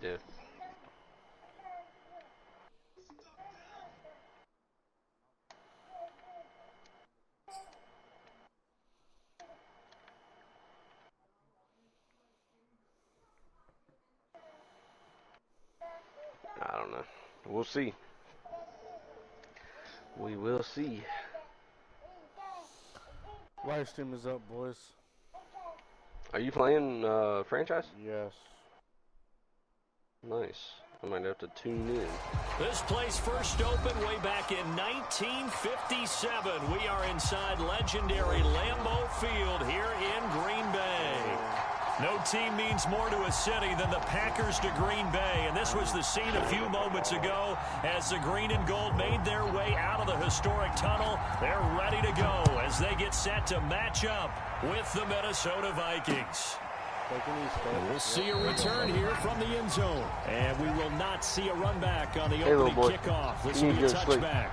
Dude. I don't know. We'll see. We will see. Live stream is up, boys. Are you playing franchise? Yes. Nice. I might have to tune in. This place first opened way back in 1957. We are inside legendary Lambeau Field here in Green Bay. No team means more to a city than the Packers to Green Bay, and this was the scene a few moments ago as the green and gold made their way out of the historic tunnel. They're ready to go as they get set to match up with the Minnesota Vikings. And we'll see a return here from the end zone, and we will not see a run back on the opening kickoff. This will be a touchback.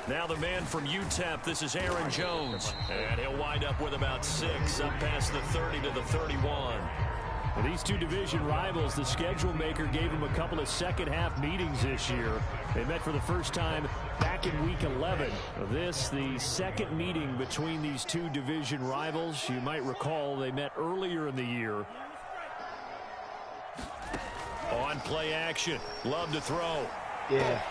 Now the man from UTEP, this is Aaron Jones. And he'll wind up with about 6, up past the 30 to the 31. Well, these two division rivals, the schedule maker gave them a couple of second-half meetings this year. They met for the first time back in Week 11. This, the second meeting between these two division rivals. You might recall they met earlier in the year. On play action. Love to throw. Yeah.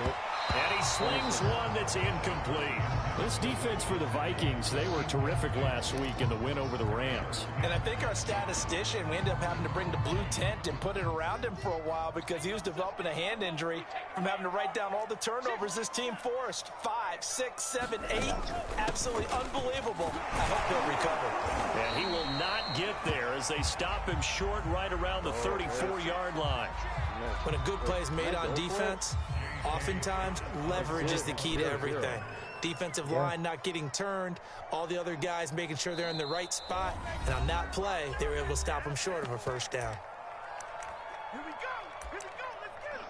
Yep. And he slings one that's incomplete. This defense for the Vikings, they were terrific last week in the win over the Rams. And I think our statistician, we ended up having to bring the blue tent and put it around him for a while because he was developing a hand injury from having to write down all the turnovers this team forced. 5, 6, 7, 8. Absolutely unbelievable. I hope he'll recover. And he will not get there as they stop him short right around the 34-yard line. When a good play is made on defense, oftentimes, leverage is the key to everything. Defensive line not getting turned, all the other guys making sure they're in the right spot, and on that play, they were able to stop them short of a first down. Here we go! Here we go! Let's get him!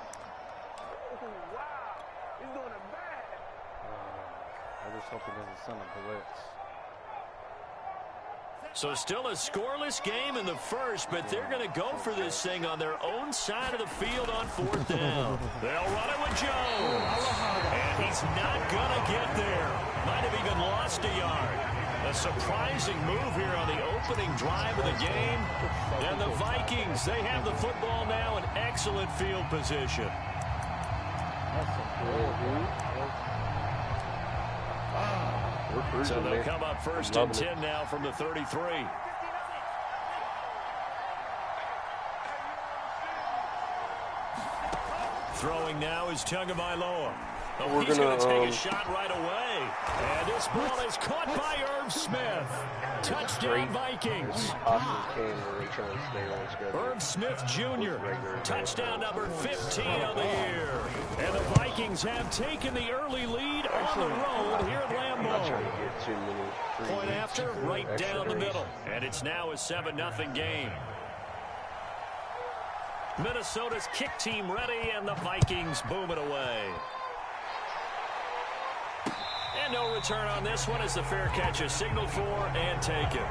Oh, wow! He's doing it bad! I just hope he doesn't send a blitz. So still a scoreless game in the first, but they're going to go for this thing on their own side of the field on 4th down. They'll run it with Jones. And he's not going to get there. Might have even lost a yard. A surprising move here on the opening drive of the game. And the Vikings, they have the football now in excellent field position. So they'll come up first and 10 now from the 33. Throwing now is Tagovailoa. Oh, he's going to take a shot right away. And this ball is caught by Irv Smith. Touchdown Vikings. Irv Smith Jr. Touchdown number 15 of the year. And the Vikings have taken the early lead on the road here at Lambeau. Point after, right down the middle. And it's now a 7-0 game. Minnesota's kick team ready, and the Vikings boom it away. And no return on this one as the fair catch is signaled for and taken.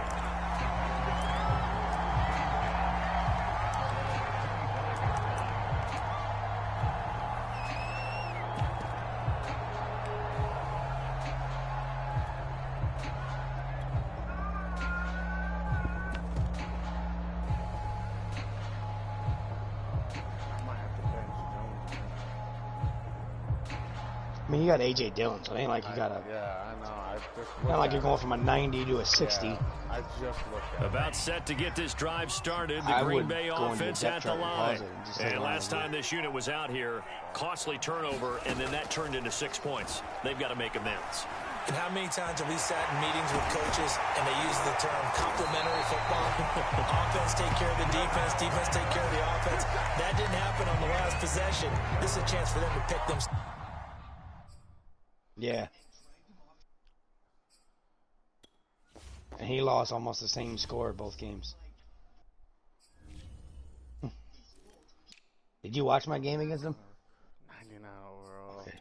I mean, you got A.J. Dillon, so it ain't like you got a... Yeah, I know. Not like you're going from a 90 to a 60. Yeah, I just looked at About set to get this drive started. The Green Bay offense at the line. And last time this unit was out here, costly turnover, and then that turned into 6 points. They've got to make amends. And how many times have we sat in meetings with coaches and they use the term complementary football? Offense offense take care of the defense, defense take care of the offense. That didn't happen on the last possession. This is a chance for them to pick them. Yeah. And he lost almost the same score both games. Did you watch my game against him? 99 overall. Okay.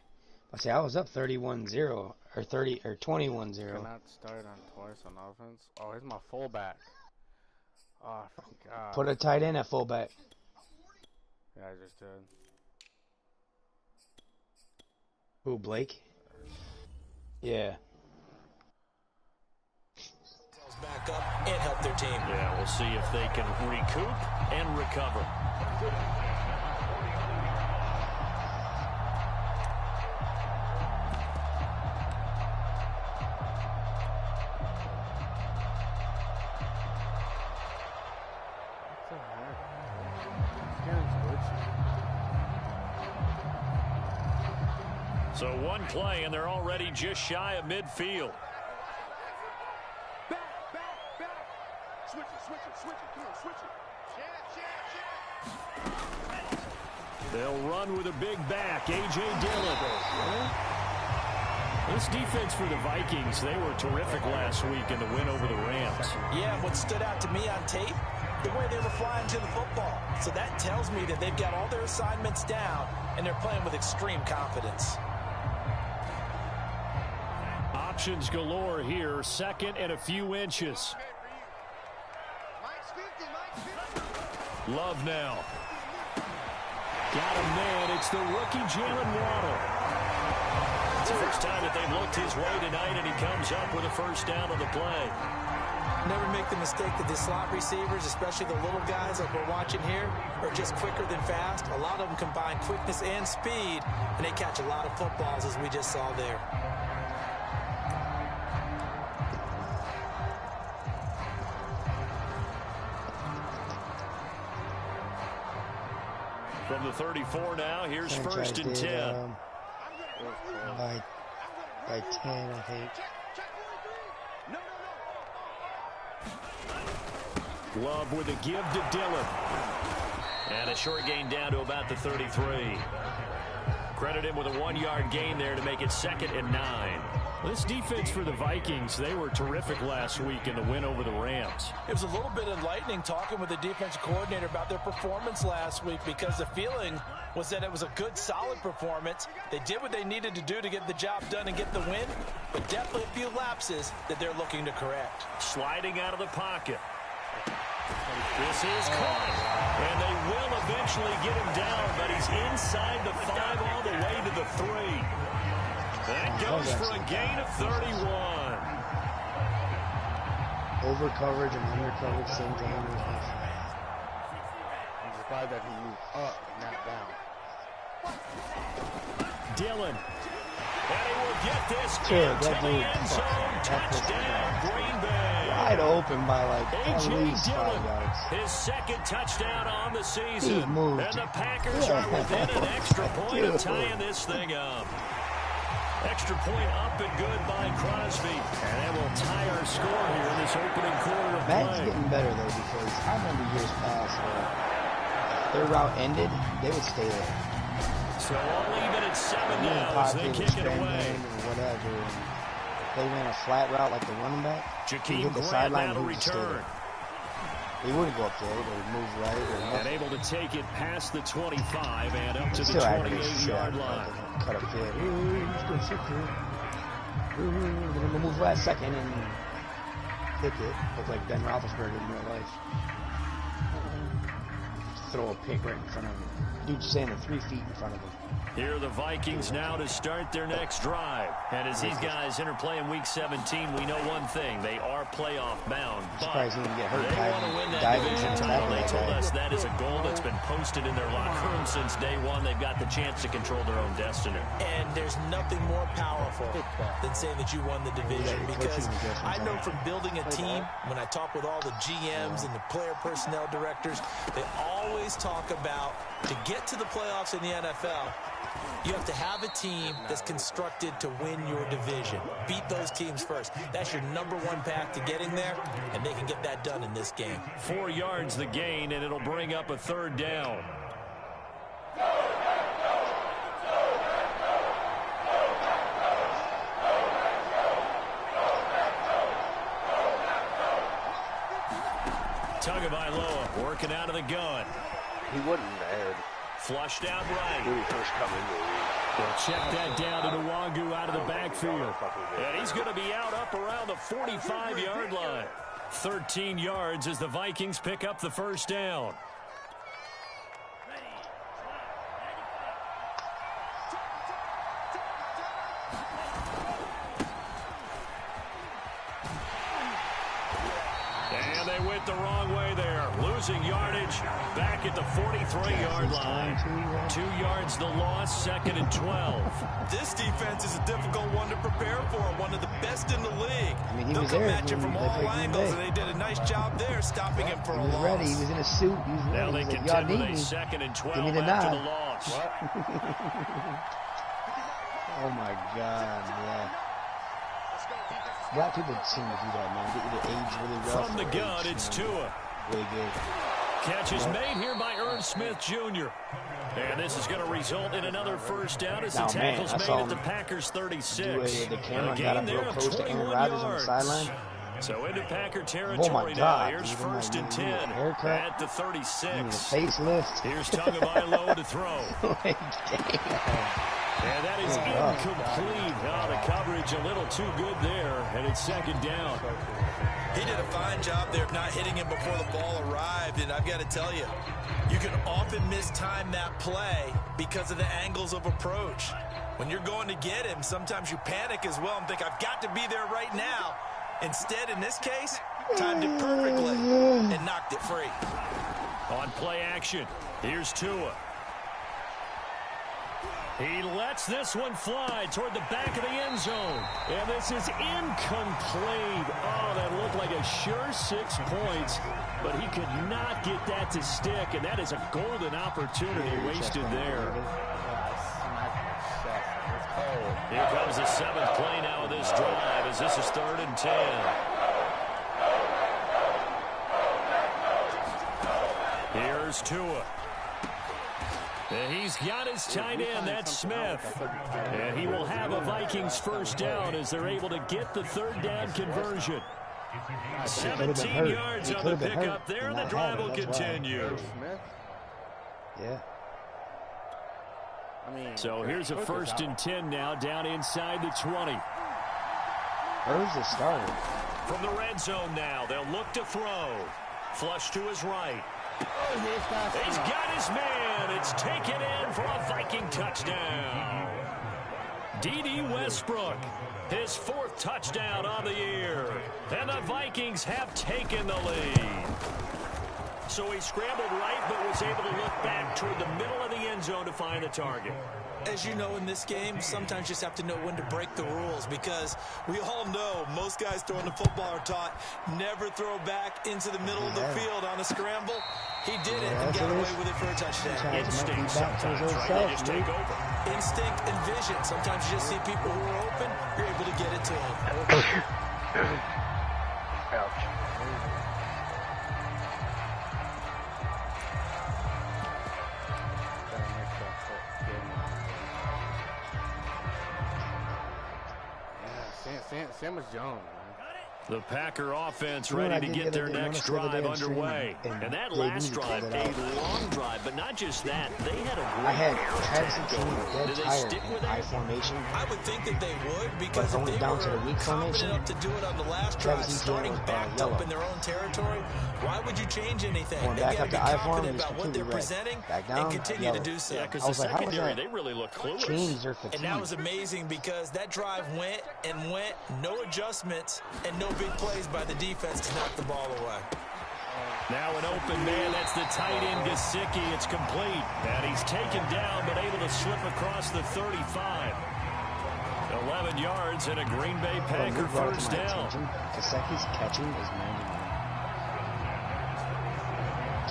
I say I was up 31-0 or 21-0. Cannot start on twice on offense. Oh, here's my fullback. Oh, I forgot. Put a tight end at fullback. Yeah, I just did. Who, Blake? Yeah. Back up and help their team. Yeah, we'll see if they can recoup and recover. So one play, and they're already just shy of midfield. Back. Switch it. Come on, switch it. They'll run with a big back, A.J. Dillon. This defense for the Vikings, they were terrific last week in the win over the Rams. Yeah, what stood out to me on tape, the way they were flying to the football. So that tells me that they've got all their assignments down, and they're playing with extreme confidence. Options galore here, second and a few inches. Love now. Got him there. It's the rookie Jalen Waddle. It's the first time that they've looked his way tonight, and he comes up with a first down on the play. Never make the mistake that the slot receivers, especially the little guys like we're watching here, are just quicker than fast. A lot of them combine quickness and speed, and they catch a lot of footballs, as we just saw there. From the 34 now, here's first and 10. By 10, I think. Love with a give to Dillon. And a short gain down to about the 33. Credit him with a 1-yard gain there to make it 2nd and 9. This defense for the Vikings, they were terrific last week in the win over the Rams. It was a little bit enlightening talking with the defensive coordinator about their performance last week, because the feeling was that it was a good, solid performance. They did what they needed to do to get the job done and get the win, but definitely a few lapses that they're looking to correct. Sliding out of the pocket. This is caught, and they will eventually get him down, but he's inside the 5 all the way to the 3. That goes for a gain of 31. Over coverage and under coverage, same time. I'm just glad that he moved up and not down. Dillon. And he will get this Dude, into that the dude, end zone. Touchdown, Green Bay. Wide open by like at A.J. least 5 Dillon, yards. his second touchdown on the season. He moved. And the Packers are within an extra point of tying this thing up. Extra point up and good by Crosby. And that will tie our score here in this opening quarter of Madden's play. getting better though, because I remember years past where their route ended, they would stay there. So all even at 7 now as they kick it away. Or whatever. And they ran a flat route like the running back. Jakeem hit the Grant sideline, now to he would stay return. there. He wouldn't go up there, but he'd move right or And left. able to take it past the 25 and up to the Still aggravates the shit 28-yard out of me, line. like, cut up there. Ooh, he's gonna sit there. Ooh, gonna move last second and kick it. Look like Ben Roethlisberger in real life. Throw a pick right in front of him. Dude's standing 3 feet in front of him. Here are the Vikings now to start their next drive. And as these guys interplay in Week 17, we know one thing. They are playoff bound. But Surprised he didn't get hurt they want to win that diving division and title. They tackling told that us guy. that is a goal that's been posted in their locker room since day one. They've got the chance to control their own destiny. And there's nothing more powerful than saying that you won the division, because I know from building a team, when I talk with all the GMs and the player personnel directors, they always talk about, to get get to the playoffs in the NFL, you have to have a team that's constructed to win your division. Beat those teams first. That's your #1 path to getting there, and they can get that done in this game. 4 yards the gain, and it'll bring up a 3rd down. Tagovailoa working out of the gun. He wasn't bad Flushed out right. when he first come in the league. They'll check that down to Nwangu out of the backfield. And he's going to be out up around the 45-yard line. 13 yards as the Vikings pick up the 1st down. And they went the wrong way there. Losing yardage back at the 43-yard line. 2 yards the loss, 2nd and 12. This defense is a difficult one to prepare for, one of the best in the league. I mean, he They'll was come there at you when from they all played Green angles, Bay. and they did a nice job there stopping him for He a was loss. ready. He was in a suit. He was Now ready. they He was like, y'all contend with need a me. 2nd and 12 Give me the after nod. the loss. Oh my God, yeah. Black people seem to do that, man. They either age really rough. From the or gun, age, it's you know, Tua. really good. Catch is made here by Irv Smith Jr. And this is going to result in another 1st down as the Now, man, tackle's I made saw at the him Packers' Do 36. it, the camera A got gain up there real of close to Aaron 21 Rodgers on the yards. sideline. So into Packer Oh territory my now. God. Here's Give him 1st and a 10 haircut. at the Give him a 36. facelift. Here's Tagovailoa to throw. Like, damn. And that is incomplete. Oh, the coverage a little too good there, and it's 2nd down. He did a fine job there of not hitting him before the ball arrived, and I've got to tell you, you can often mistime that play because of the angles of approach. When you're going to get him, sometimes you panic as well and think, I've got to be there right now. Instead, in this case, timed it perfectly and knocked it free. On play action, here's Tua. He lets this one fly toward the back of the end zone. And this is incomplete. Oh, that looked like a sure 6 points. But he could not get that to stick. And that is a golden opportunity wasted there. Here comes the 7th play now of this drive as this is 3rd and 10. Here's Tua. And he's got his tight end, that's Smith. And he will have a Vikings 1st down as they're able to get the 3rd down conversion. 17 yards on the pickup there, and the drive will continue. Yeah. So here's a 1st and 10 now, down inside the 20. Irv's the starter. From the red zone now, they'll look to throw. Flush to his right. He's got his man. It's taken in for a Viking touchdown. D.D. Westbrook, his 4th touchdown on the year. And the Vikings have taken the lead. So he scrambled right, but was able to look back toward the middle of the end zone to find the target. As you know, in this game, sometimes you just have to know when to break the rules, because we all know most guys throwing the football are taught never throw back into the middle of the field on a scramble. He did it and got away with it for a touchdown. Instinct sometimes, right? They just take over. Instinct and vision. Sometimes you just see people who are open, you're able to get it to them. Ouch. Sandwich Jones, man. The Packer offense ready to get their next drive underway. And that last drive, a long drive, but not just that. They had a I had great Travis and team takeover. dead Did they tired stick with in I that? formation. I would think that they would, because But if they down to the were weak confident formation, enough to do it on the last drive, Travis and starting Teal, backed yellow. up in their own territory, why would you change anything? Going They back got up to be to I form, confident it was about what they're completely red. presenting Back down, and continue to yellow. do so. Yeah, because I the was like, how was secondary, that they really look clueless. chains or fatigue? And that was amazing, because that drive went and went, no adjustments and no big plays by the defense to knock the ball away. Now an open man, that's the tight end Gesicki. It's complete. And he's taken down, but able to slip across the 35. 11 yards and a Green Bay Packer 1st down. Gesicki's catching is 99.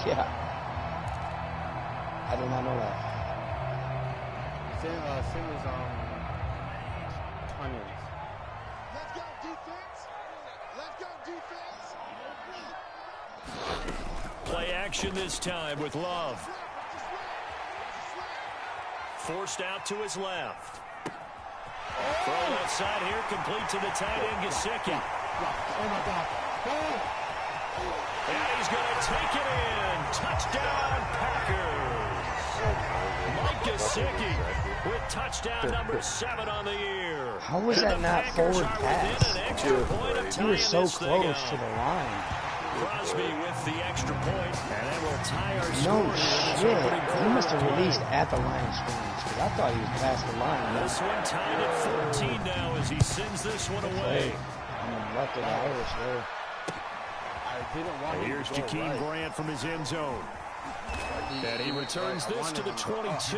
Yeah. I I did not know that. Same as Onions. Let's go, defense. Let's go, defense. Play action this time with Love. Forced out to his left. Throw left side here, complete to the tight end, Gesicki. Oh, my God. And he's going to take it in. Touchdown, Packers. Mike Gesicki with touchdown number 7 on the year. How was And that the not Packers forward are pass? within an extra point of You tying were so this thing close up. to the line. Crosby with the extra point, and that will tie our No score here in this shit. opening He quarter must have of play. released at the line of scrimmage because I thought he was past the line. This one tied at 14 now as he sends this one away. I mean, left of the Irish there. I didn't want him Here's to go Jakeem right. Grant from his end zone. And he returns this to the 22.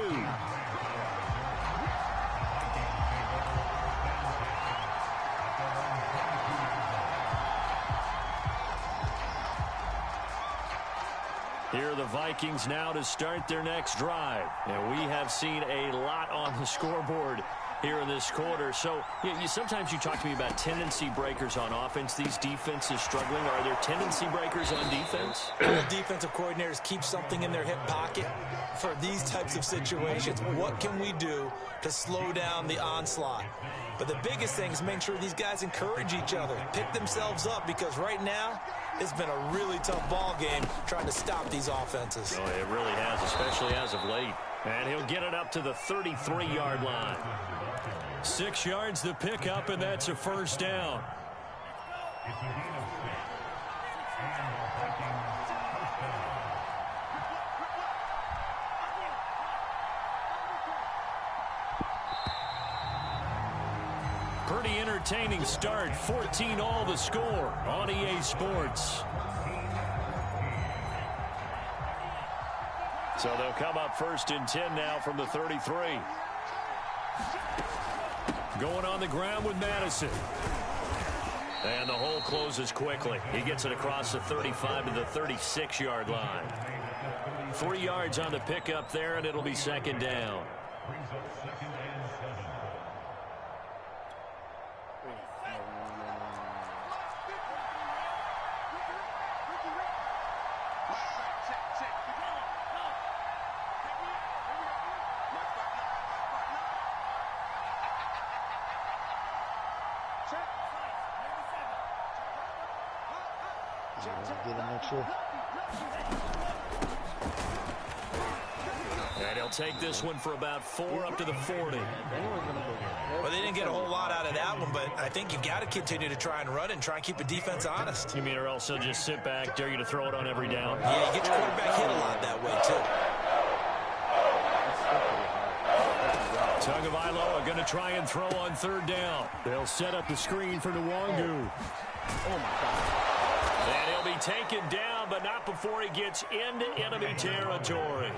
Here are the Vikings now to start their next drive. And we have seen a lot on the scoreboard here in this quarter. So sometimes you talk to me about tendency breakers on offense. These defenses struggling. Are there tendency breakers on defense? The defensive coordinators keep something in their hip pocket for these types of situations. What can we do to slow down the onslaught? But the biggest thing is make sure these guys encourage each other, pick themselves up, because right now it's been a really tough ball game trying to stop these offenses. Oh, it really has, especially as of late. And he'll get it up to the 33-yard line. 6 yards the pickup, and that's a first down. Pretty entertaining start. 14-all the score on EA Sports. So they'll come up 1st and 10 now from the 33. Going on the ground with Madison. And the hole closes quickly. He gets it across the 35 to the 36-yard line. 3 yards on the pickup there, and it'll be 2nd down. Get him next year. And he'll take this one for about 4 up to the 40. Well, they didn't get a whole lot out of that one, but I think you've got to continue to try and run and try and keep the defense honest. You mean or else they'll just sit back, dare you to throw it on every down? Yeah, you get your quarterback hit a lot that way, too. Tagovailoa going to try and throw on 3rd down. They'll set up the screen for Nwangu. Oh, my God. And he'll be taken down, but not before he gets into enemy territory.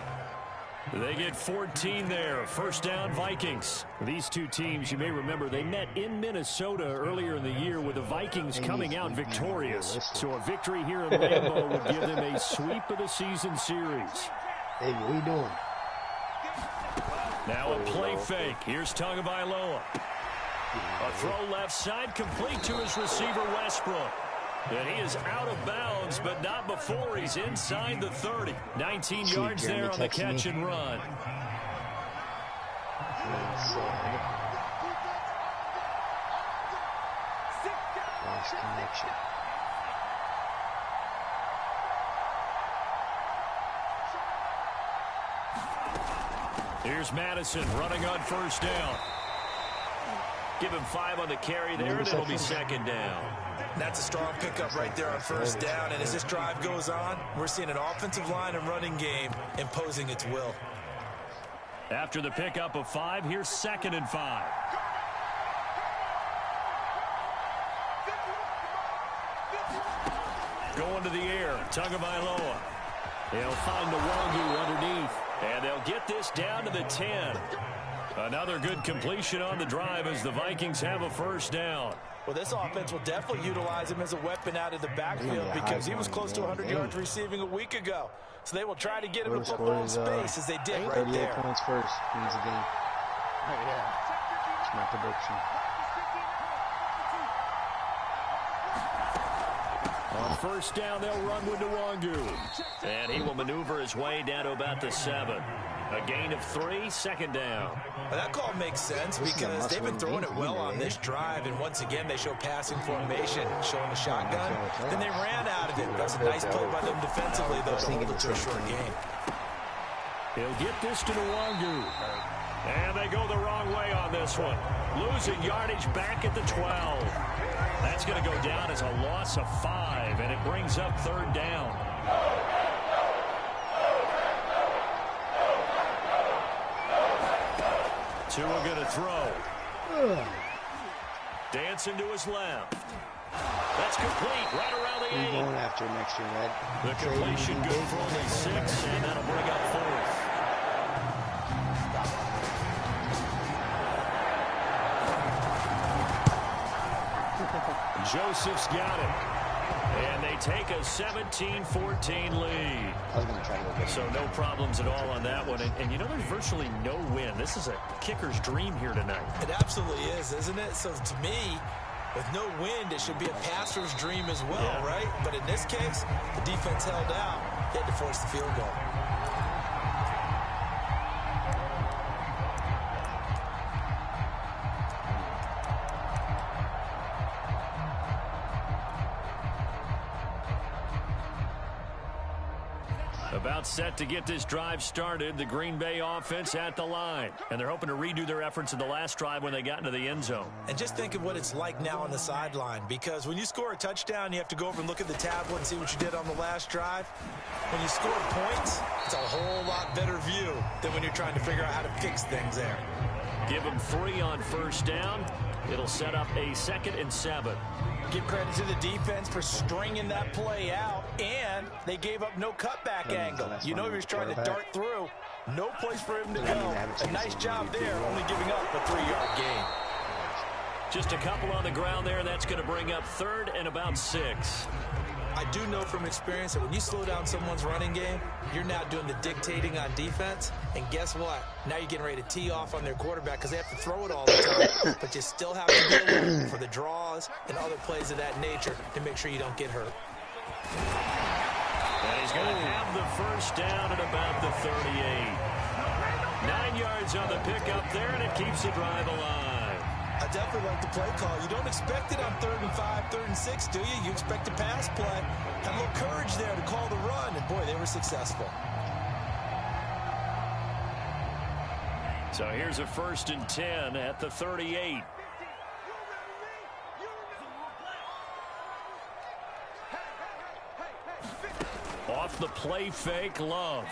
They get 14 there. 1st down, Vikings. These two teams, you may remember, they met in Minnesota earlier in the year with the Vikings coming out victorious. So a victory here in Lambeau would give them a sweep of the season series. Hey, what are you doing? Now a play fake. Here's Tagovailoa. A throw left side, complete to his receiver, Westbrook. And he is out of bounds, but not before he's inside the 30. 19 yards there on the catch and run. Lost connection. Here's Madison running on 1st down. Give him 5 on the carry there, and it'll be 2nd down. That's a strong pickup right there on 1st down, and as this drive goes on, we're seeing an offensive line and running game imposing its will. After the pickup of 5, here's 2nd and 5. Going to the air, Tagovailoa. He'll find Nwangu underneath, and they'll get this down to the 10. Another good completion on the drive as the Vikings have a 1st down. Well, this offense will definitely utilize him as a weapon out of the backfield because he was close to 100 yards receiving a week ago. So they will try to get him in football space as they did right there. 38 points first wins the game. Yeah. That's my prediction. On first down, they'll run with Nwangu. And he will maneuver his way down to about the 7. A gain of 3, second down. Well, that call makes sense because they've been throwing it well on this drive, and once again they show passing formation, showing the shotgun. Then they ran out of it. That's a nice play by them defensively, though, to hold it to a short game. He'll get this to Nwangu. And they go the wrong way on this one. Losing yardage back at the 12. That's going to go down as a loss of 5, and it brings up third down. Tua going to throw. Dancing to his left. That's complete right around the 8. We're going after next year, Red. The completion good for only 6, and that'll bring up 4th. Joseph's got it. And they take a 17-14 lead. I was going to try to go get it. So no problems at all on that one. And you know, there's virtually no win. This is a kicker's dream here tonight. It absolutely is, isn't it? So to me, with no wind, it should be a passer's dream as well, right? But in this case, the defense held out. They had to force the field goal. About set to get this drive started. The Green Bay offense at the line. And they're hoping to redo their efforts in the last drive when they got into the end zone. And just think of what it's like now on the sideline, because when you score a touchdown, you have to go over and look at the tablet and see what you did on the last drive. When you score points, it's a whole lot better view than when you're trying to figure out how to fix things there. Give them 3 on first down. It'll set up a 2nd and 7. Give credit to the defense for stringing that play out, and they gave up no cutback angle. You know he was trying to dart through. No place for him to go. A nice job there, only giving up a 3-yard gain. Just a couple on the ground there. That's going to bring up 3rd and about 6. I do know from experience that when you slow down someone's running game, you're now doing the dictating on defense. And guess what? Now you're getting ready to tee off on their quarterback because they have to throw it all the time. But you still have to be alert for the draws and other plays of that nature to make sure you don't get hurt. And he's going to have the first down at about the 38. 9 yards on the pickup there, and it keeps the drive alive. I definitely like the play call. You don't expect it on 3rd and 5, 3rd and 6, do you? You expect a pass play. Had a little courage there to call the run, and boy, they were successful. So here's a 1st and 10 at the 38. Off the play fake, Love.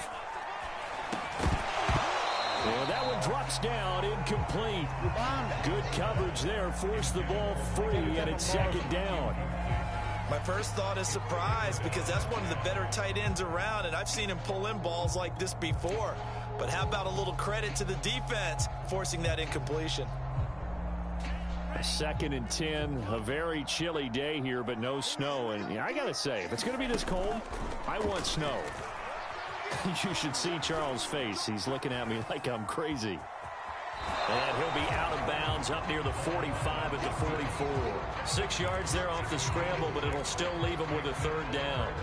And that one drops down, incomplete. Good coverage there, forced the ball free, and it's 2nd down. My first thought is surprise because that's one of the better tight ends around, and I've seen him pull in balls like this before. But how about a little credit to the defense forcing that incompletion? 2nd and 10, a very chilly day here, but no snow. And I got to say, if it's going to be this cold, I want snow. You should see Charles' face. He's looking at me like I'm crazy. And he'll be out of bounds up near the 45 at the 44. 6 yards there off the scramble, but it'll still leave him with a 3rd down.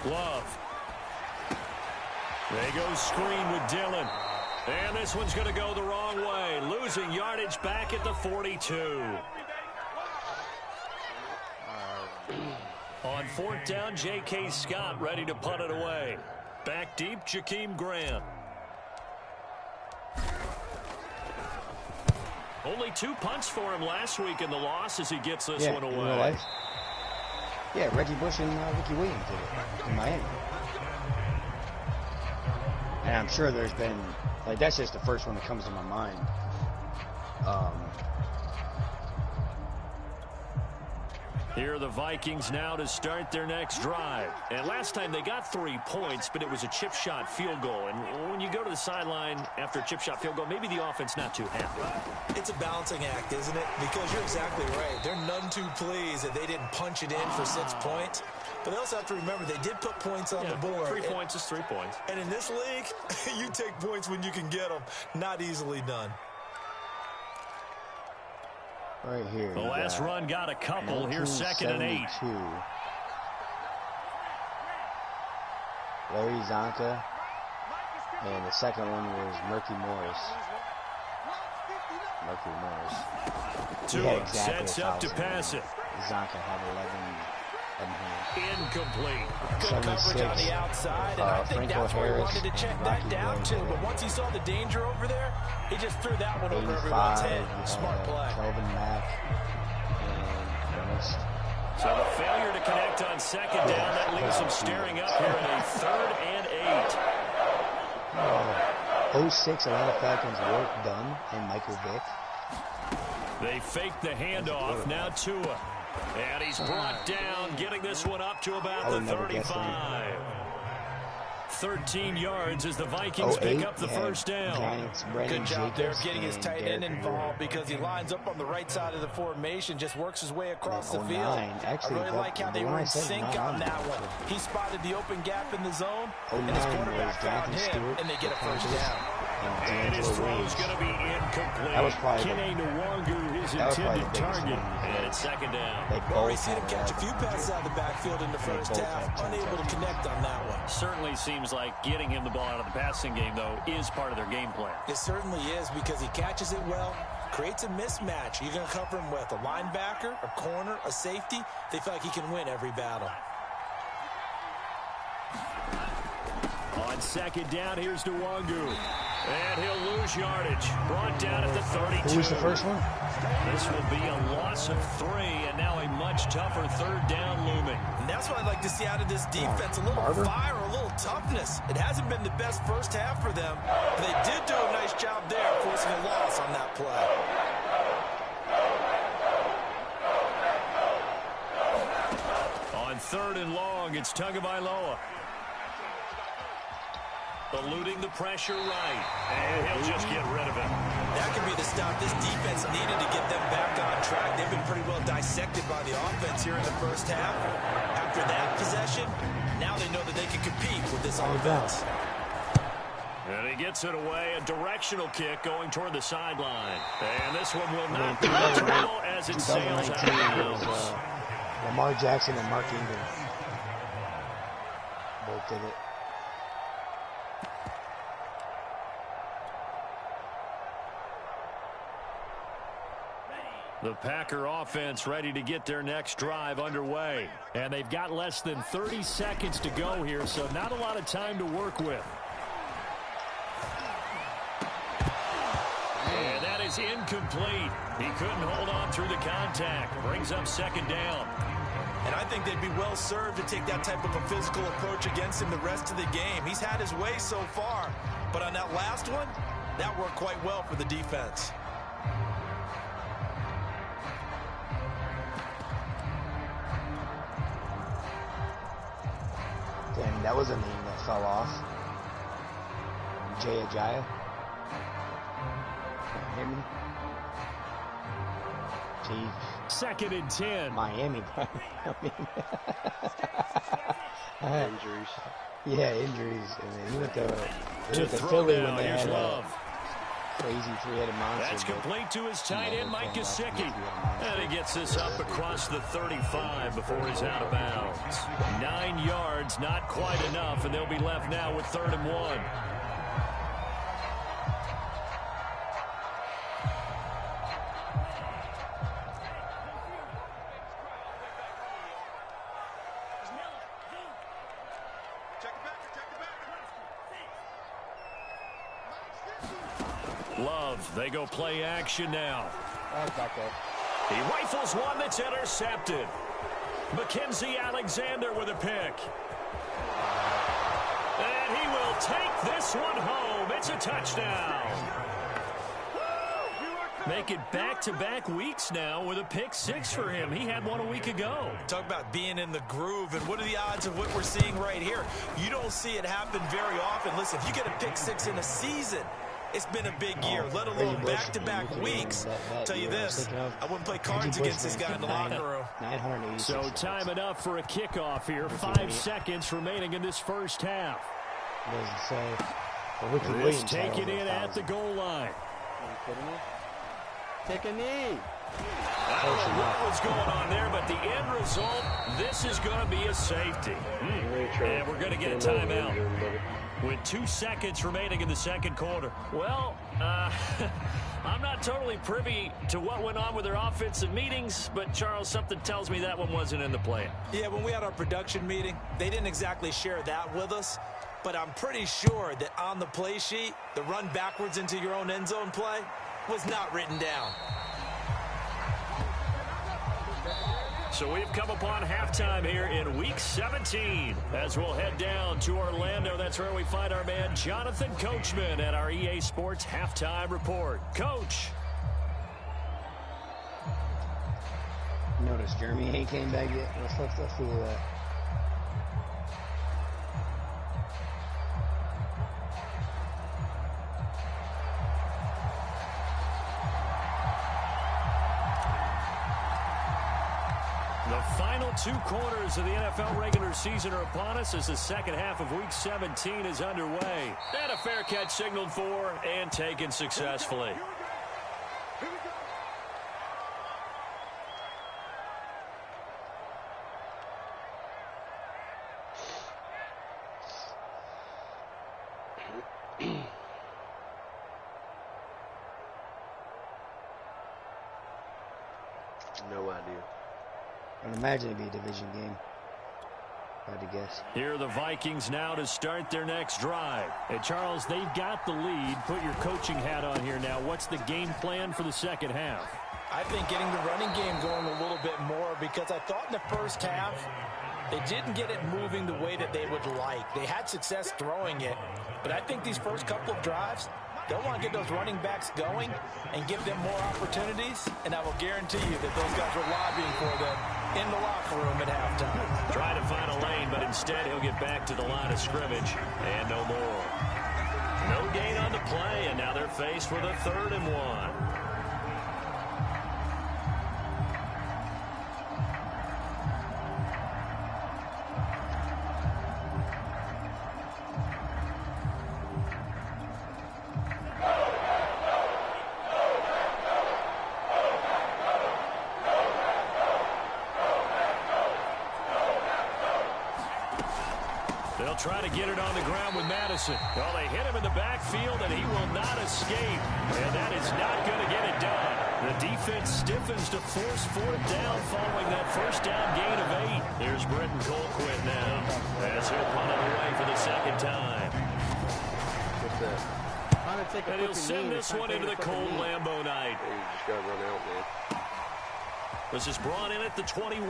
Love. They go screen with Dillon. And this one's going to go the wrong way. Losing yardage back at the 42. On 4th down, J.K. Scott ready to punt it away. Back deep, Jakeem Grant. Only 2 punts for him last week in the loss as he gets this one away. In real life. Yeah, Reggie Bush and Ricky Williams did it in Miami. And I'm sure there's been, like, that's just the first one that comes to my mind. Here are the Vikings now to start their next drive. And last time they got 3 points, but it was a chip shot field goal. And when you go to the sideline after a chip shot field goal, maybe the offense not too happy. It's a balancing act, isn't it? Because you're exactly right. They're none too pleased that they didn't punch it in for 6 points. But they also have to remember they did put points on the board. 3 points is 3 points. And in this league, you take points when you can get them. Not easily done. Right here. The last run got a couple. Here's 2nd and 8. Larry Zonka. And the second one was Murky Morris. Tua sets up to pass it. Zonka had 11 in hand. Incomplete. Good coverage on the outside, and I think that's where he wanted to check that down to. But once he saw the danger over there, he just threw that one over everyone's head. Smart play. Kelvin Mack and Ernest. So the failure to connect on 2nd down, that leaves him staring up here at a 3rd and 8. 06, a lot of Falcons work done, and Michael Vick. They fake the handoff. Now Tua. And he's brought down, getting this one up to about the 35. 13 yards as the Vikings pick up the first down. Giants, good job there getting his tight end involved because he lines up on the right side of the formation, just works his way across the field. I really like how they were in sync on that one. He spotted the open gap in the zone, and his quarterback found him, and they get a first down. And his throw is going to be incomplete. Kene Nwangu, his intended target, and it's 2nd down. Well, we seen him catch a few passes out of the backfield in the first half, unable to connect on that one. Certainly seems like getting him the ball out of the passing game, though, is part of their game plan. It certainly is because he catches it well, creates a mismatch. You're going to cover him with a linebacker, a corner, a safety. They feel like he can win every battle. On 2nd down, here's Nwangu. And he'll lose yardage. Brought down at the 32. Who was the first one? This will be a loss of 3, and now a much tougher 3rd down looming. And that's what I'd like to see out of this defense. A little fire, a little toughness. It hasn't been the best first half for them, but they did do a nice job there, forcing a loss on that play. On 3rd and long, it's Tagovailoa. Eluding the pressure right, and he'll just get rid of it. That could be the stop this defense needed to get them back on track. They've been pretty well dissected by the offense here in the first half. After that possession, now they know that they can compete with this offense. And he gets it away, a directional kick going toward the sideline. And this one will not be trouble as it sails out of bounds. Lamar Jackson and Mark Ingram both did it. The Packer offense ready to get their next drive underway. And they've got less than 30 seconds to go here, so not a lot of time to work with. And that is incomplete. He couldn't hold on through the contact. Brings up 2nd down. And I think they'd be well served to take that type of a physical approach against him the rest of the game. He's had his way so far. But on that last one, that worked quite well for the defense. Damn, that was a name that fell off. Jay Ajayi. Hear me? Chief. 2nd and 10. Miami. Injuries. Yeah, injuries. And then he went to throw Philly now. when they Here's had Love. Crazy three-headed monster. That's complete to his tight end, Mike Gesicki. And he gets this up across the 35 before he's out of bounds. 9 yards, not quite enough, and they'll be left now with 3rd and 1. Love, they go play action now. He rifles one that's intercepted. Mackenzie Alexander with a pick. And he will take this one home. It's a touchdown. Make it back-to-back weeks now with a pick six for him. He had one a week ago. Talk about being in the groove, and what are the odds of what we're seeing right here? You don't see it happen very often. Listen, if you get a pick six in a season, it's been a big year, let alone back-to-back weeks. I'll tell you this, I wouldn't play cards against this guy in the locker room. So time enough for a kickoff here. 5 seconds remaining in this first half. This taken in at the goal line. Are you kidding me? Take a knee. I don't know what was going on there, but the end result, this is going to be a safety. And we're going to get a timeout with 2 seconds remaining in the second quarter. Well, I'm not totally privy to what went on with their offensive meetings, but, Charles, something tells me that one wasn't in the plan. Yeah, when we had our production meeting, they didn't exactly share that with us, but I'm pretty sure that on the play sheet, the run backwards into your own end zone play was not written down. So we've come upon halftime here in Week 17 as we'll head down to Orlando. That's where we find our man Jonathan Coachman at our EA Sports Halftime Report. Coach. Notice Jeremy ain't came back yet. Let's fool that. The final 2 quarters of the NFL regular season are upon us as the second half of Week 17 is underway. And a fair catch signaled for and taken successfully. No idea. I'd imagine it'd be a division game. If I had to guess. Here are the Vikings now to start their next drive. And Charles, they've got the lead. Put your coaching hat on here now. What's the game plan for the second half? I think getting the running game going a little bit more, because I thought in the first half they didn't get it moving the way that they would like. They had success throwing it, but I think these first couple of drives, they'll want to get those running backs going and give them more opportunities, and I will guarantee you that those guys were lobbying for them in the locker room at halftime. Trying to find a lane, but instead he'll get back to the line of scrimmage, and no more. No gain on the play, and now they're faced with a 3rd and 1. Try to get it on the ground with Madison. Well, they hit him in the backfield, and he will not escape. And that is not going to get it done. The defense stiffens to force 4th down following that first down gain of 8. Here's Brenton Colquitt now as he'll punt it away for the second time. What's that? And he'll send this one into the cold Lambeau night. Hey, you just got to run out, man. This is brought in at the 21.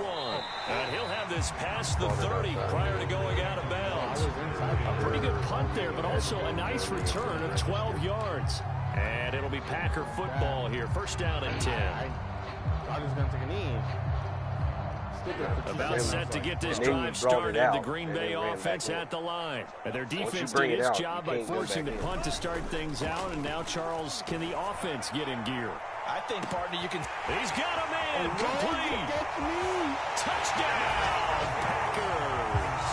And he'll have this past the 30 prior to going out of bounds. A pretty good punt there, but also a nice return of 12 yards. And it'll be Packer football here. First down and 10. I was going to take a knee. About set to get this drive started. The Green Bay offense at the line. And their defense did its job by forcing the punt to start things out. And now, Charles, can the offense get in gear? I think, partner, you can... He's got a man. Complete. Touchdown, Packers.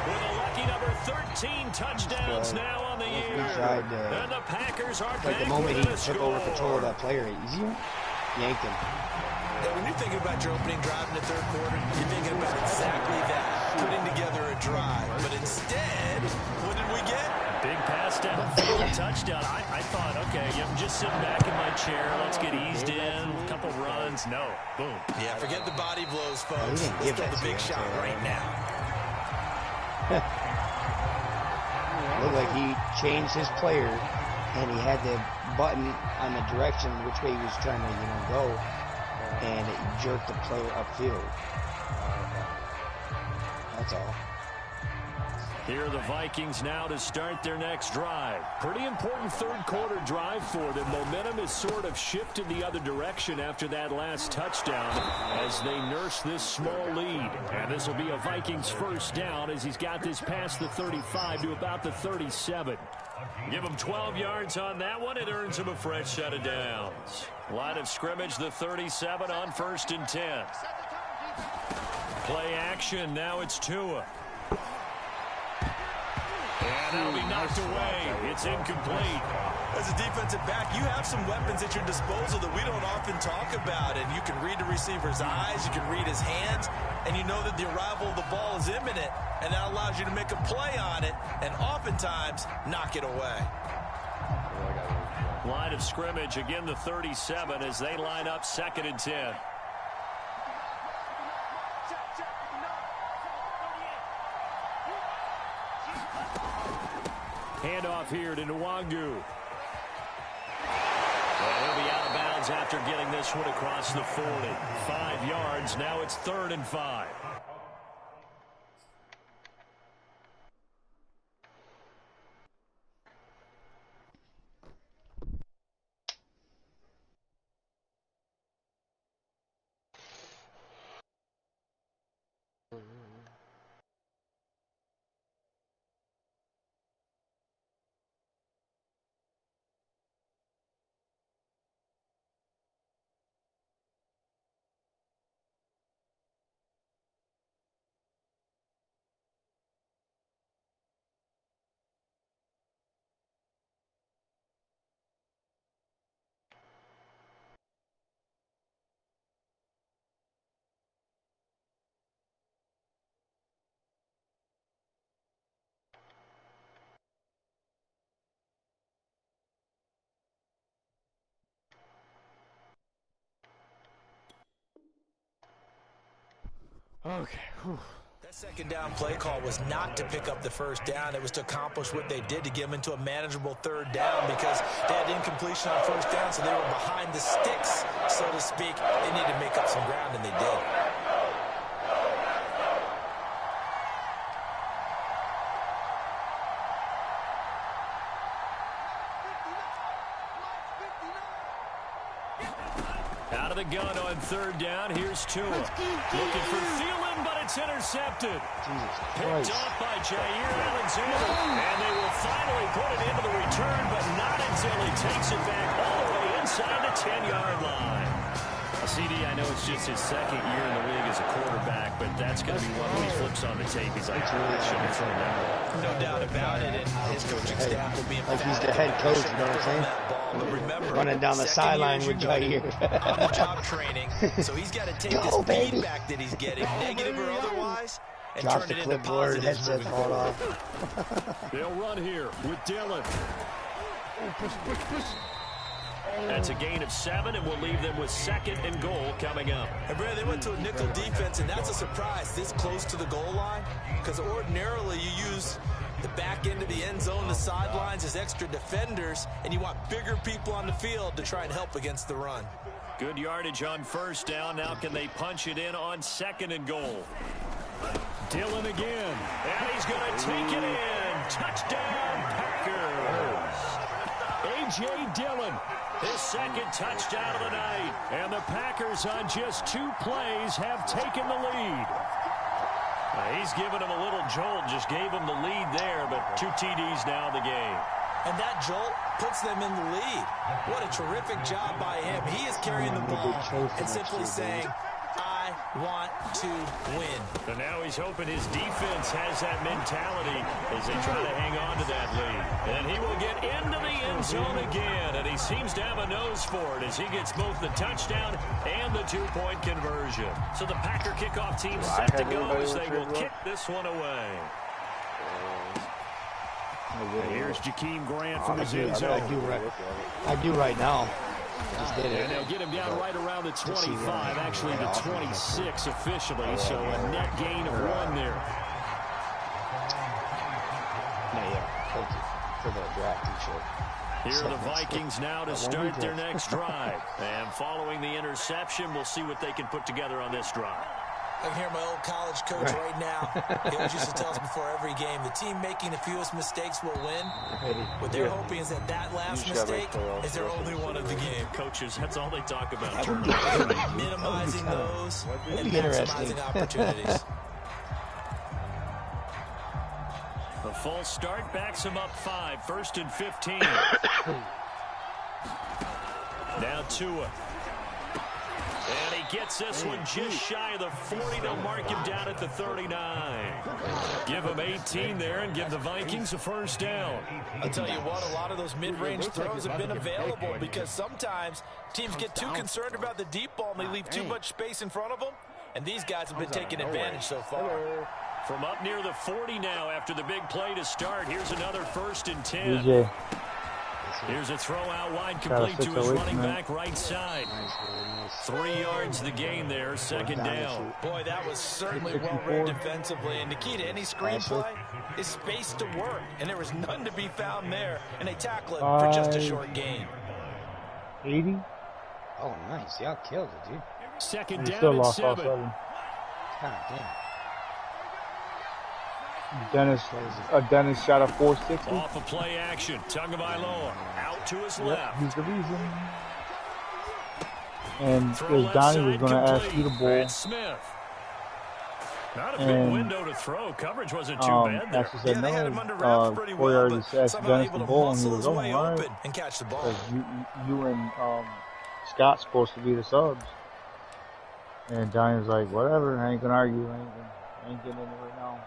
With a lucky number 13 touchdowns now on the year. And the Packers are back the moment he with a took score. over control of that player, he yanked him. When you're thinking about your opening drive in the third quarter, you're thinking about exactly that, putting together a drive. But instead, what did we get? Big pass downfield, touchdown. I thought, okay, I'm just sitting back in my chair. Let's get eased in. A couple runs. No. Boom. Yeah, forget the body blows, folks. Let's throw the big shot right now. Looked like he changed his player, and he had the button on the direction which way he was trying to, go, and it jerked the player upfield. That's all. Here are the Vikings now to start their next drive. Pretty important third quarter drive for them. Momentum has sort of shifted the other direction after that last touchdown as they nurse this small lead. And this will be a Vikings first down as he's got this past the 35 to about the 37. Give him 12 yards on that one. It earns him a fresh set of downs. Line of scrimmage, the 37 on 1st and 10. Play action. Now it's Tua. And that'll be knocked away. It's incomplete. As a defensive back, you have some weapons at your disposal that we don't often talk about. And you can read the receiver's eyes, you can read his hands, and you know that the arrival of the ball is imminent. And that allows you to make a play on it and oftentimes knock it away. Line of scrimmage, again the 37 as they line up 2nd and 10. Handoff here to Nwangu. And he'll be out of bounds after getting this one across the 40. 5 yards. Now it's 3rd and 5. Okay. Whew. That second down play call was not to pick up the first down. It was to accomplish what they did to get them into a manageable 3rd down because they had incompletion on 1st down, so they were behind the sticks, so to speak. They needed to make up some ground, and they did. Out of the gun on 3rd down. Here's Tua. Looking for Thielen, but it's intercepted. Picked off by Jair Alexander. And they will finally put it into the return, but not until he takes it back all the way inside the 10-yard line. CD, I know it's just his 2nd year in the league as a quarterback, but that's going to be one when he flips on the tape. He's like, I should have thrown that one. No doubt about it, and his coaching staff will be like he's the head coach, you know what I'm saying? But remember, running down the sideline with Jair. on the job training, so he's got to take this feedback that he's getting, negative or otherwise, and Drop turn the it into clipboard, positives headset moving fall forward. off. They'll run here with Dillon. Push. That's a gain of 7, and we'll leave them with 2nd and goal coming up. And Brad, they went to a nickel defense, and that's a surprise this close to the goal line, because ordinarily you use the back end of the end zone, the sidelines as extra defenders, and you want bigger people on the field to try and help against the run. Good yardage on 1st down. Now can they punch it in on 2nd and goal? Dillon again. And he's going to take it in. Touchdown, Packers. A.J. Dillon, his 2nd touchdown of the night. And the Packers on just 2 plays have taken the lead. He's given him a little jolt, just gave him the lead there, but 2 TDs now in the game. And that jolt puts them in the lead. What a terrific job by him. He is carrying the ball and simply saying, I want to win. And now he's hoping his defense has that mentality as they try to hang on to that lead. And he will get into the end zone again, and he seems to have a nose for it as he gets both the touchdown and the 2-point conversion. So the Packer kickoff team set to go as they will kick this one away. And here's Jakeem Grant from his end zone. I do right now. Just did it. And they'll get him down right around the 25, actually the 26 officially, so a net gain of 1 there. For the draft t-shirt. Here are the Vikings now to start their next drive. And following the interception, we'll see what they can put together on this drive. I can hear my old college coach right now. He always used to tell us before every game, the team making the fewest mistakes will win. What they're hoping is that last mistake is their only one of the game. Coaches, that's all they talk about. Minimizing those and maximizing opportunities. The full start backs him up 5, 1st and 15. Now Tua. And he gets this one just shy of the 40. They'll mark him down at the 39. Give him 18 there and give the Vikings a first down. I'll tell you what, a lot of those mid-range throws have been available because sometimes teams get too concerned about the deep ball and they leave too much space in front of them. And these guys have been taking advantage so far. From up near the 40 now after the big play to start. Here's another 1st and 10. DJ. Here's a throw out wide, complete to his running back right side. 3 yards the gain there, 2nd down. Boy, that was certainly well read defensively. And the key to any screenplay is space to work. And there was none to be found there. And they tackle it for just a short gain. 80? Oh, nice. Y'all killed it, dude. 2nd Still down and lost all 7. 7. God damn. Dennis shot a 460. Off of play action. Tagovailoa out to his Yep, left. he's the reason. And Throw because left Donnie side was going to ask complete. you to bowl. Brad Smith. Not a big And, window to throw. Coverage wasn't too bad there. Actually said Yeah, they had him no. under wraps pretty Corey well, already but asked somehow Dennis able to to bowl, and he muscle was his going, way all right. open and catch the ball. Because you and Scott's supposed to be the subs. And Donnie was like, whatever, I ain't going to argue. I ain't getting in it right now.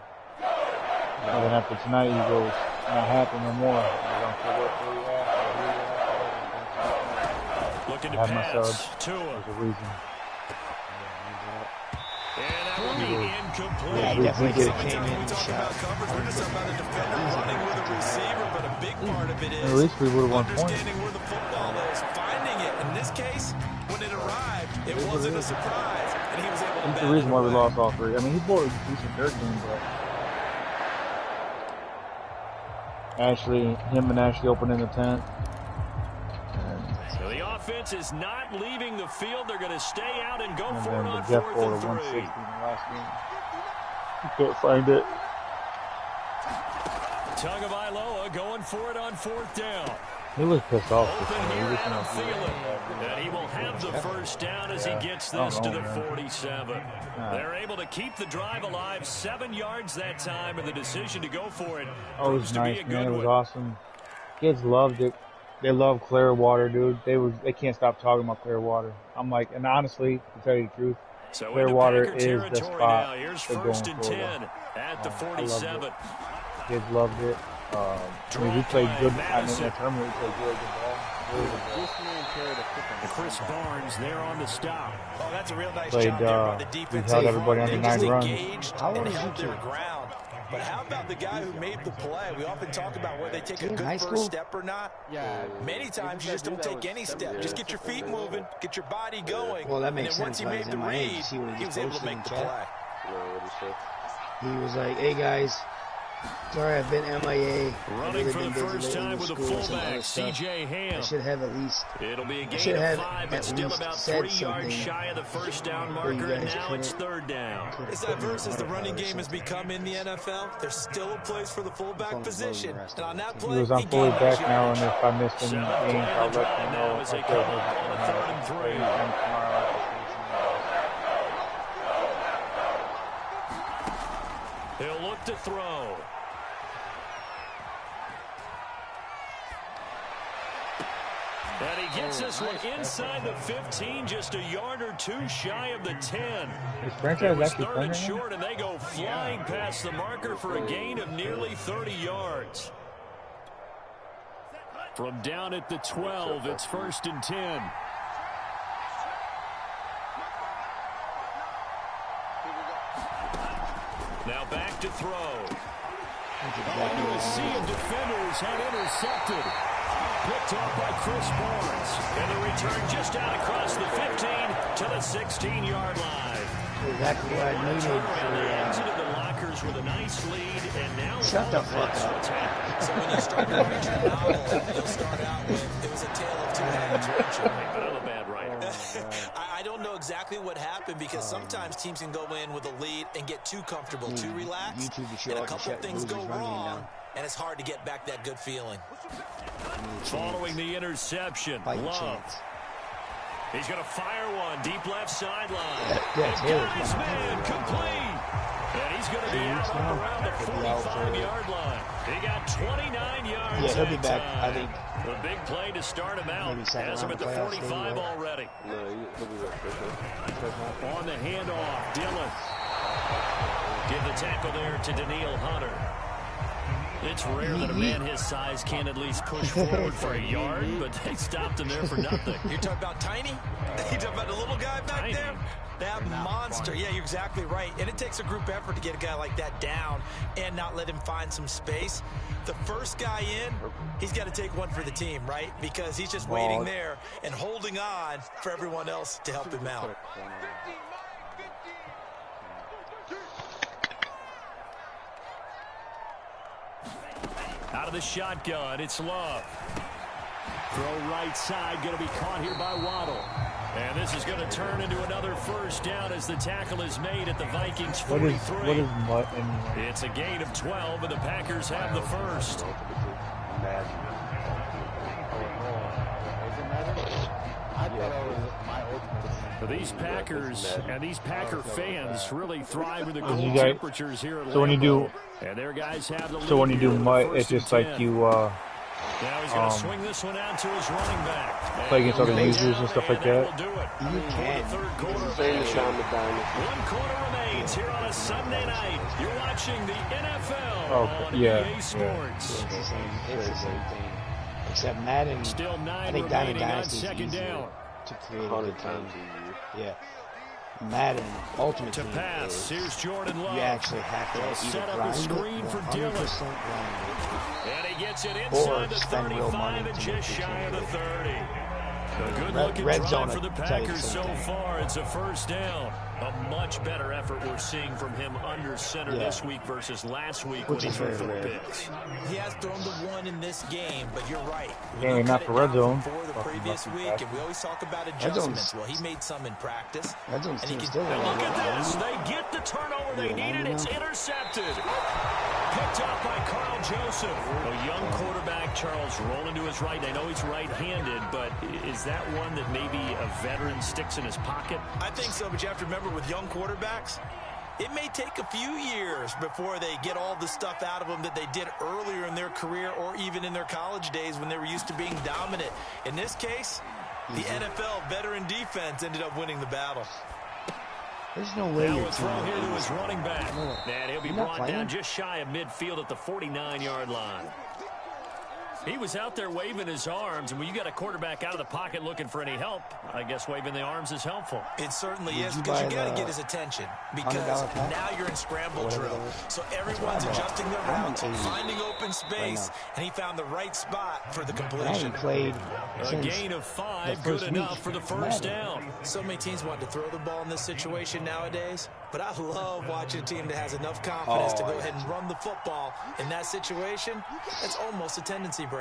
And then after tonight, he goes, not happen no more. Looking to Have my pass. subs. Tua. There's a reason. And that will be incomplete. Yeah, he definitely So could have many came times in we and talk about shot. coverage, we're just talking about the defender running with a receiver, but a big part of it At is least we would have won points. understanding where the football is, finding it. In this case, when it arrived, it wasn't a surprise, and he was able to That's the bat reason it why we away. lost all 3. I mean, he bowled a decent third game, but him and Ashley opening the tent. So the offense is not leaving the field. They're going to stay out and go And for it then on the Jeff 4th bowled a and 160 3. in the last game. You can't find it. Tagovailoa going for it on 4th down. He was pissed off. Open He here, was Adam gonna do Thielen. that. And he will have the first down as he gets this to the 47. They're able to keep the drive alive. 7 yards that time, and the decision to go for it Oh, it proves was to be nice, a man. good It was one. awesome. Kids loved it. They love Clearwater, dude. They can't stop talking about Clearwater. I'm like, and honestly, to tell you the truth, So Clearwater into Packer is the territory spot now. Here's they're 1st going and for, 10 at the I loved 47. it. Kids loved it. I mean, we played good. I mean, in the tournament, we played good ball. Really good ball. Chris Barnes there on the stop. Oh, that's a real nice Played, job there by the we defense. held everybody They under just 9 runs. engaged How and old is held he, their too? ground. But how about the guy who made the play? We often talk about whether they take a In high good school? first step or not. Yeah. Many times you just don't take any step. Just get your feet moving, get your body going. Well, that makes and then once sense he why made he's the MIA. Did you read, see what he he was able to posted make in the chat? play. No, what he said. He was like, hey guys, sorry I've been MIA. I've Running really for the been busy first lately time with a school and some fullback, other stuff. C.J. I Ham. should have at least It'll be a gain should of have 5, but at still least about said 3 yards something shy of the first down where you marker, and guys now it's couldn't- 3rd down. As diverse as the running game has become in the NFL, there's still a place for the fullback position. And on that play, He was on he fully gained back those now, and yards. if I missed any 7th play games, of I'll the let drive you now know. as they come up on a 3rd and 3. He'll look to throw. And he gets this one inside the 15, just a yard or 2 shy of the 10. His It franchise was actually 3rd playing and right now? short, and they go flying past the marker for a gain of nearly 30 yards. From down at the 12, it's 1st and 10. Now back to throw. Into a sea of defenders had intercepted. Picked off by Chris Barnes. And the return just out across the 15 to the 16-yard line. exactly what I needed Turnaround. They for exited the lockers with a nice lead, and now Shut the fuck that's up. what's happening. So when you start to write your novel, you'll start out with, it was a tale of two halves, won't you? But I'm a bad writer. I don't know exactly what happened because sometimes teams can go in with a lead and get too comfortable, too relaxed, and a couple things go wrong, and it's hard to get back that good feeling. Following the interception, Love. He's going to fire one deep left sideline. Got his man complete. And he's going to be out around the 45-yard line. He got 29 yards. Yeah, he'll be back, I think. The big play to start him out. Has him at the 45 already. No, he'll be back. On the handoff, Dillon. Give the tackle there to Daniil Hunter. It's rare that a man his size can at least push forward for a yard, but they stopped him there for nothing. You're talking about tiny? You're talking about the little guy back there? That monster. Yeah, you're exactly right. And it takes a group effort to get a guy like that down and not let him find some space. The first guy in, he's got to take one for the team, right? Because he's just waiting there and holding on for everyone else to help him out. Out of the shotgun, it's Love. Throw right side, going to be caught here by Waddle. And this is going to turn into another first down as the tackle is made at the Vikings 43. What is Mutt anyway? It's a gain of 12, and the Packers have the first. These Packers and these Packer fans really thrive in the cold temperatures here at Lambeau. And their guys have the lead. So when you do Mutt, it's just like you now he's going to swing this one out to his running back. play against other users and stuff like that. You can. One quarter remains here on a Sunday night. You're watching the NFL on EA Sports. It's the same thing. Except Madden, Still 9 I think remaining on Dynasty's second easier down. to create a good game. Yeah. Madden Ultimate To Team pass, is, here's Jordan Love. you actually have to They'll either set up a grind screen it for or 100% Dillon. grind And he gets it Or inside the spend real 35 money and to make just the shy of team the good. 30. A good-looking Red drive zone for the will tell you the Packers same so thing. far. It's a first down. A much better effort we're seeing from him under center this week versus last week Which when he is threw very 4 rare. picks. He has thrown the one in this game, but you're right. Yeah, not for red zone. For the Fucking previous lucky week, bastard. and we always talk about zone's- adjustments. Well, he made some in practice. Red zone's And he team can- still And look at this. in They get the turnover they Yeah, needed. It's intercepted. Picked up by Carl Joseph. A young quarterback, Charles, rolling to his right. I know he's right-handed, but is that one that maybe a veteran sticks in his pocket? I think so, but you have to remember with young quarterbacks, it may take a few years before they get all the stuff out of them that they did earlier in their career or even in their college days when they were used to being dominant. In this case, the NFL veteran defense ended up winning the battle. There's no way Now you're a throw team here to is- his running back. And he'll be You're not brought playing? down just shy of midfield at the 49-yard line. He was out there waving his arms, and when you got a quarterback out of the pocket looking for any help, I guess waving the arms is helpful. It certainly Did is you because you buy got to the get his attention because $100 pack? now you're in scramble Whatever drill. that is. So That's everyone's what I bought. adjusting their I'm routes, on 80 finding open space, now. and he found the right spot for the I completion. haven't played A since gain of 5, the good first enough week for the of first Madden. down. So many teams want to throw the ball in this situation nowadays, but I love watching a team that has enough confidence to go ahead and run the football. In that situation, that's almost a tendency breaker.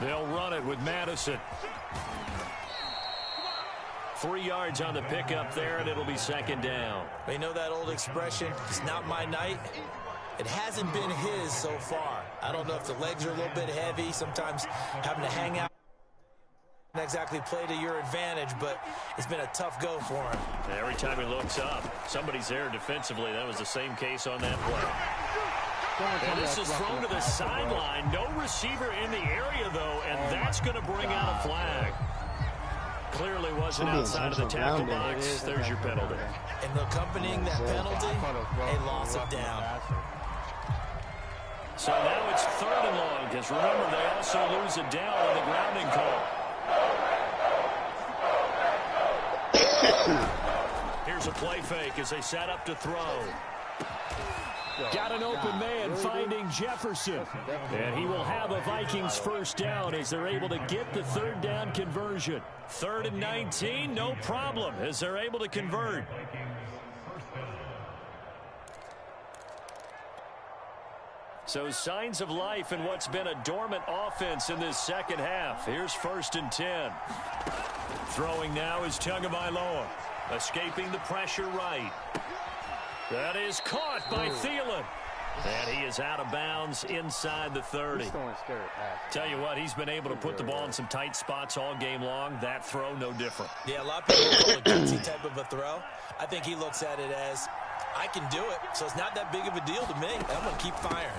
They'll run it with Madison. 3 yards on the pickup there, and it'll be second down. You know that old expression, it's not my night? It hasn't been his so far. I don't know if the legs are a little bit heavy, sometimes having to hang out and exactly play to your advantage, but it's been a tough go for him. Every time he looks up, somebody's there defensively. That was the same case on that play. And this is thrown to the sideline. No receiver in the area, though, and that's going to bring out a flag. Clearly wasn't outside of the tackle box. There's your penalty. And accompanying that penalty, a loss of down. So now it's 3rd and long, because remember, they also lose a down on the grounding call. Here's a play fake as they set up to throw. Got an open man finding Jefferson. And he will have a Vikings first down as they're able to get the 3rd down conversion. 3rd and 19, no problem as they're able to convert. So signs of life in what's been a dormant offense in this second half. Here's 1st and 10. Throwing now is Tagovailoa. Escaping the pressure right. That is caught by Thielen. And he is out of bounds inside the 30. Tell you what, he's been able to put the ball in some tight spots all game long. That throw, no different. Yeah, a lot of people call it a gutsy type of a throw. I think he looks at it as, I can do it, so it's not that big of a deal to me. I'm going to keep firing.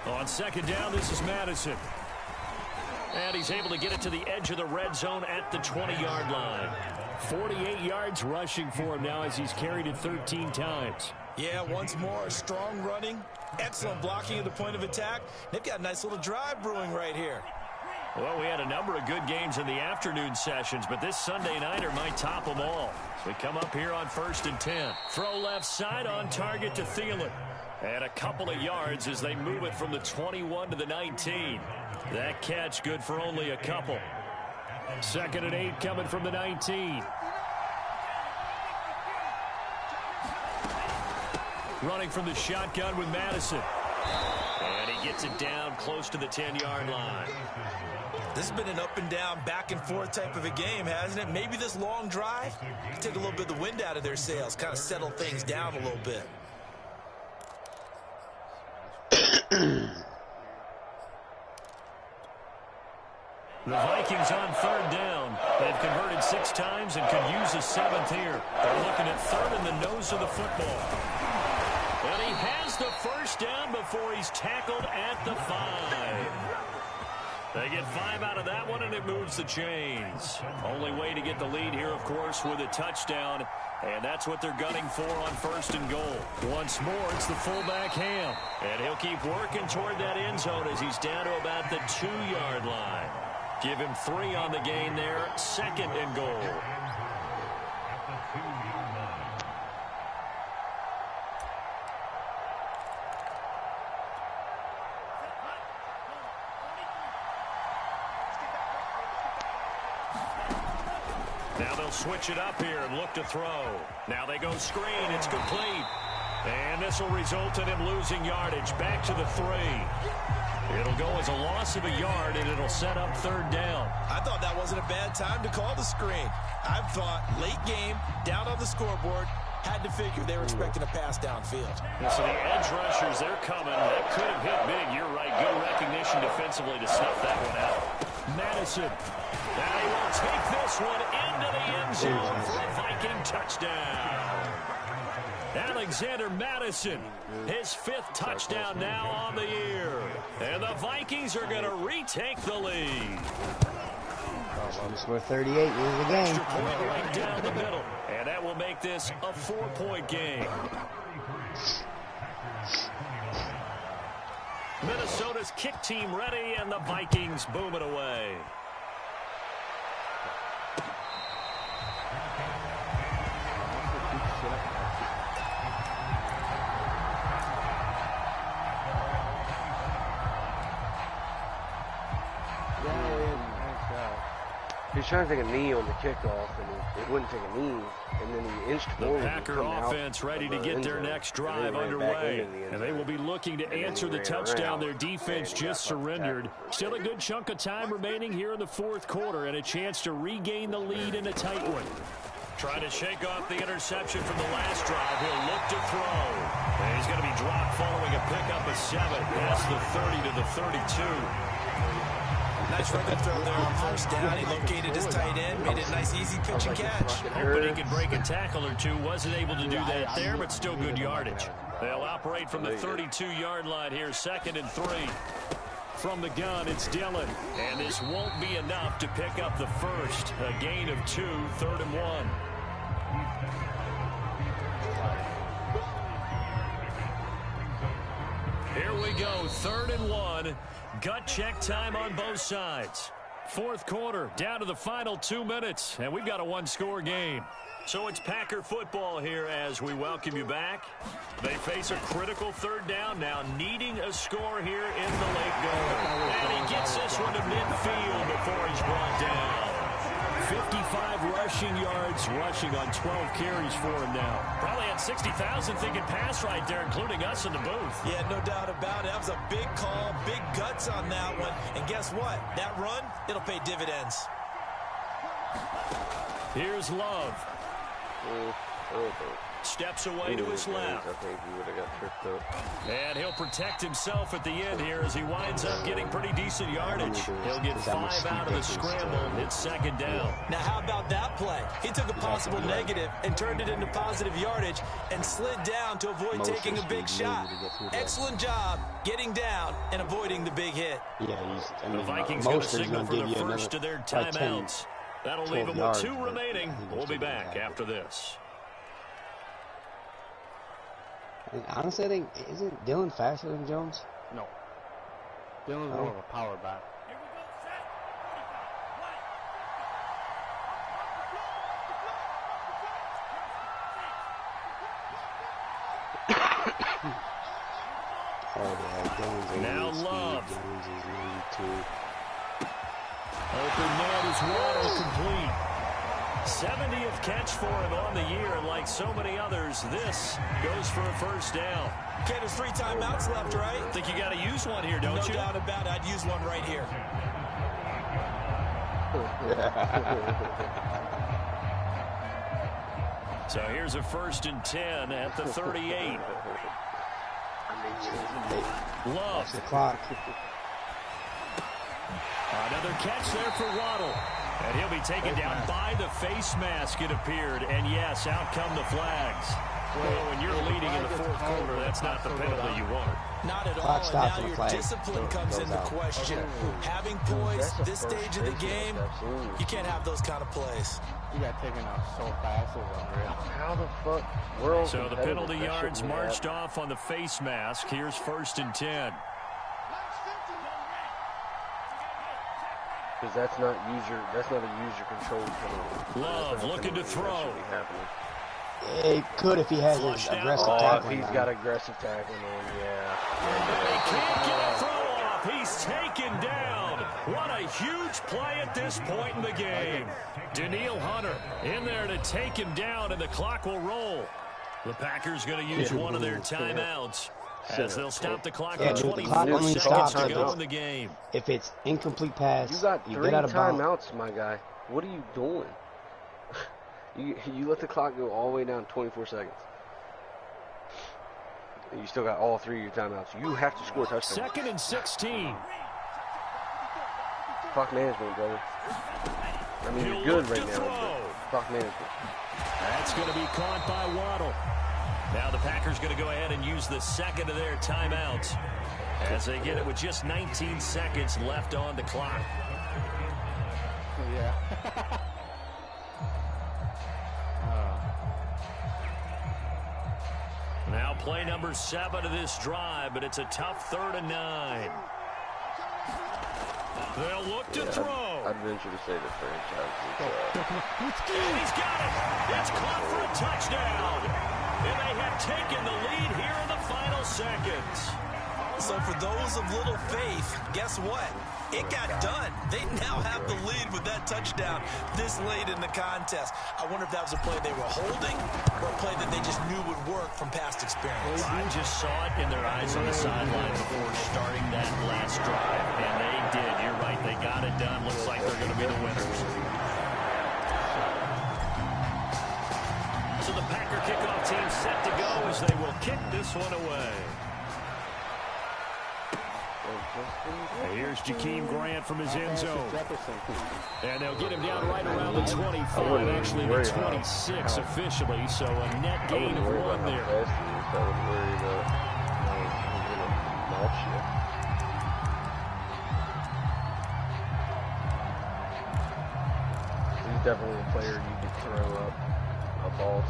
On 2nd down, this is Madison. And he's able to get it to the edge of the red zone at the 20-yard line. 48 yards rushing for him now as he's carried it 13 times. Yeah, once more, strong running, excellent blocking at the point of attack. They've got a nice little drive brewing right here. Well, we had a number of good games in the afternoon sessions, but this Sunday nighter might top them all. So we come up here on 1st and 10. Throw left side on target to Thielen. And a couple of yards as they move it from the 21 to the 19. That catch good for only a couple. 2nd and 8 coming from the 19. Running from the shotgun with Madison. And he gets it down close to the 10-yard line. This has been an up and down, back and forth type of a game, hasn't it? Maybe this long drive can take a little bit of the wind out of their sails, kind of settle things down a little bit. The Vikings on 3rd down. They've converted 6 times and could use a 7th here. They're looking at 3rd in the nose of the football. And he has the 1st down before he's tackled at the 5. They get 5 out of that one, and it moves the chains. Only way to get the lead here, of course, with a touchdown. And that's what they're gunning for on 1st and goal. Once more, it's the fullback Ham. And he'll keep working toward that end zone as he's down to about the 2-yard line. Give him 3 on the gain there. 2nd and goal. Now they'll switch it up here and look to throw. Now they go screen. It's complete. And this will result in him losing yardage. Back to the 3. It'll go as a loss of a yard, and it'll set up 3rd down. I thought that wasn't a bad time to call the screen. I thought late game, down on the scoreboard, had to figure they were expecting a pass downfield. Yeah, so the edge rushers, they're coming. That could have hit big. You're right. Good recognition defensively to snuff that one out. Madison. Now he will take this one into the end zone for a Viking touchdown. Alexander Madison, his 5th touchdown now on the year. And the Vikings are going to retake the lead. Score 38, lose the game. Extra point right down the middle. And that will make this a 4-point game. Minnesota's kick team ready, and the Vikings boom it away. He's trying to take a knee on the kickoff, and he wouldn't take a knee, and then he inched forward. The Packer offense ready to get their next drive underway, and they will be looking to answer the touchdown their defense just surrendered. Still a good chunk of time remaining here in the 4th quarter, and a chance to regain the lead in a tight one. Trying to shake off the interception from the last drive. He'll look to throw. And he's going to be dropped following a pickup of 7. That's the 30 to the 32. Nice running throw there on 1st down. He located his tight end, made it a nice, easy pitch and catch. Hoping he could break a tackle or two. Wasn't able to do that there, but still good yardage. They'll operate from the 32-yard line here, 2nd and 3. From the gun, it's Dillon. And this won't be enough to pick up the 1st. A gain of 2, 3rd and 1. Here we go, 3rd and 1. Gut check time on both sides. 4th quarter, down to the final 2 minutes, and we've got a 1-score game. So it's Packer football here as we welcome you back. They face a critical 3rd down now, needing a score here in the late going. And he gets this one to midfield before he's brought down. 55 rushing yards rushing on 12 carries for him now. Probably had 60,000 thinking pass right there, including us in the booth. Yeah, no doubt about it. That was a big call, big guts on that one. And guess what? That run, it'll pay dividends. Here's Love. Steps away to his left. I think he would have got tripped up. And he'll protect himself at the end here as he winds up getting pretty decent yardage. He'll get 5 out of the scramble. It's second down. Now, how about that play? He took a possible negative and turned it into positive yardage and slid down to avoid taking a big shot. Excellent job getting down and avoiding the big hit. Yeah, the Vikings going to signal for the first of their timeouts. That'll leave them with 2 remaining. We'll be back after this. Honestly, I think, isn't Dylan faster than Jones? No. Dylan's more of a power back. Oh, yeah, Dylan's 88 Now speed, Love. Jones is 92. Open net is Waddle complete. 70th catch for him on the year, and like so many others, this goes for a first down. Okay, there's 3 timeouts left, right? I think you got to use one here, don't you? No doubt about it. I'd use one right here. So here's a 1st and 10 at the 38. Love. Watch the clock. Another catch there for Waddle. And he'll be taken down by the face mask, it appeared. And yes, out come the flags. Well, when you're leading in the 4th quarter, that's not the penalty you want. Not at all, and now your discipline comes into question. Having poise this stage of the game, you can't have those kind of plays. You got taken out so fast, it was unreal. How the fuck? We're all So the competitive. penalty That yards shouldn't marched happen. off on the face mask. Here's 1st and 10. Because that's not a user controlled penalty. Love looking to throw. It could if he has his Flushed out. aggressive Oh, if tackling. he's on. got aggressive tackling on, yeah. They can't get a throw off. He's taken down. What a huge play at this point in the game. Daniil Hunter in there to take him down, and the clock will roll. The Packers going to use one of their timeouts as they'll stop the clock at 24 seconds to go in the game. If it's incomplete pass, You got you 3 get out of bounds. timeouts, my guy. What are you doing? You let the clock go all the way down 24 seconds. You still got all 3 of your timeouts. You have to score a touchdown. 2nd and 16. Clock management, brother. I mean, you're good right now, but clock management. That's going to be caught by Waddle. Now the Packers going to go ahead and use the 2nd of their timeouts as they get it with just 19 seconds left on the clock. Yeah. Now play number 7 of this drive, but it's a tough 3rd and 9. They'll look to throw. I'd venture to say the franchise And he's got it. It's caught for a touchdown. And they have taken the lead here in the final seconds. So for those of little faith, guess what? It got done. They now have the lead with that touchdown this late in the contest. I wonder if that was a play they were holding or a play that they just knew would work from past experience. I just saw it in their eyes on the sideline before starting that last drive, and they did. You're right. They got it done. Looks like they're going to be the winners. So the Packer kickoff team set to go as they will kick this one away. Here's Jakeem Grant from his end zone. And they'll get him down right around the 25, actually the 26 officially, so a net gain of 1 there. I would worry about match you. He's definitely a player you could throw up a ball to.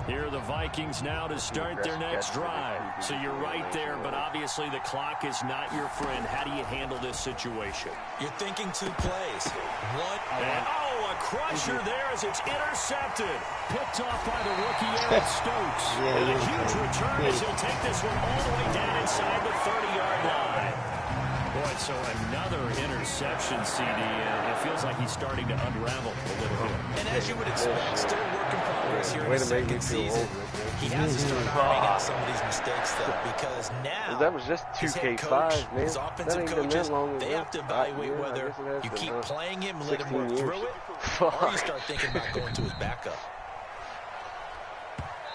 Here are the Vikings now to start their next drive. So you're right there, but obviously the clock is not your friend. How do you handle this situation? You're thinking 2 plays. One. And, a crusher there as it's intercepted. Picked off by the rookie Aaron Stokes. And a huge return as he'll take this one all the way down inside the 30-yard line. Boy, so another interception, CD. It feels like he's starting to unravel a little bit. And as you would expect, still a work in progress here in Way the to make me second feel season. old. He has to start ironing out some of these mistakes, though, because now That was just his head 2K5, coach, man. his That offensive ain't been coaches, that long they ago. have to evaluate Yeah, I whether guess it has you been, keep huh? playing him, let him 16 work years. through it, Fuck. or you start thinking about going to his backup.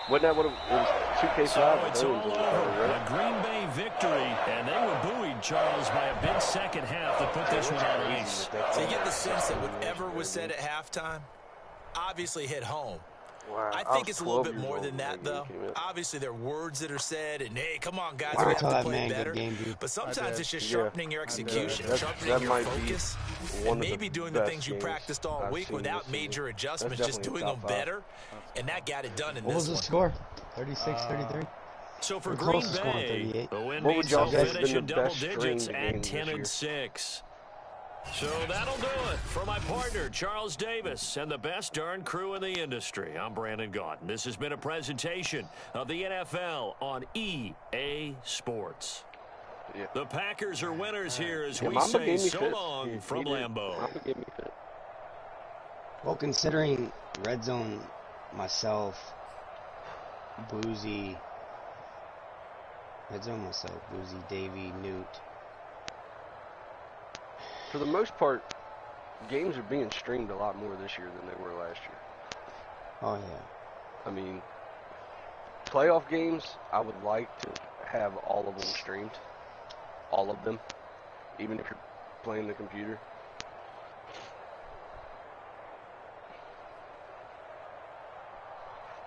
Wasn't that what it was? 2K5? So it's all Right? over. A Green Bay victory, and they were buoyed, Charles, by a big second half that put this one on ice. So you get the sense that whatever was said at halftime obviously hit home. Wow, I think it's a little bit more than that, though. Obviously, there are words that are said, and, hey, come on, guys, we have to play better. But sometimes it's just sharpening your execution, sharpening your focus, and maybe doing the things you practiced all week without major adjustments, just doing them better, and that got it done in this one. What was the score? 36-33? So for The Green closest score, Bay, 38. the win What would means y'all they'll say has finish been in the double best digits string at game this year? 10-6. So that'll do it for my partner, Charles Davis, and the best darn crew in the industry. I'm Brandon Gaudin. This has been a presentation of the NFL on EA Sports. Yeah. The Packers are winners here as we Mamba say gave me so fit. long from He did. Lambeau. Mamba gave me fit. Well, considering Red Zone, myself, Boozy, Davey, Newt. For the most part, games are being streamed a lot more this year than they were last year. Oh, yeah. I mean, playoff games, I would like to have all of them streamed. All of them. Even if you're playing the computer.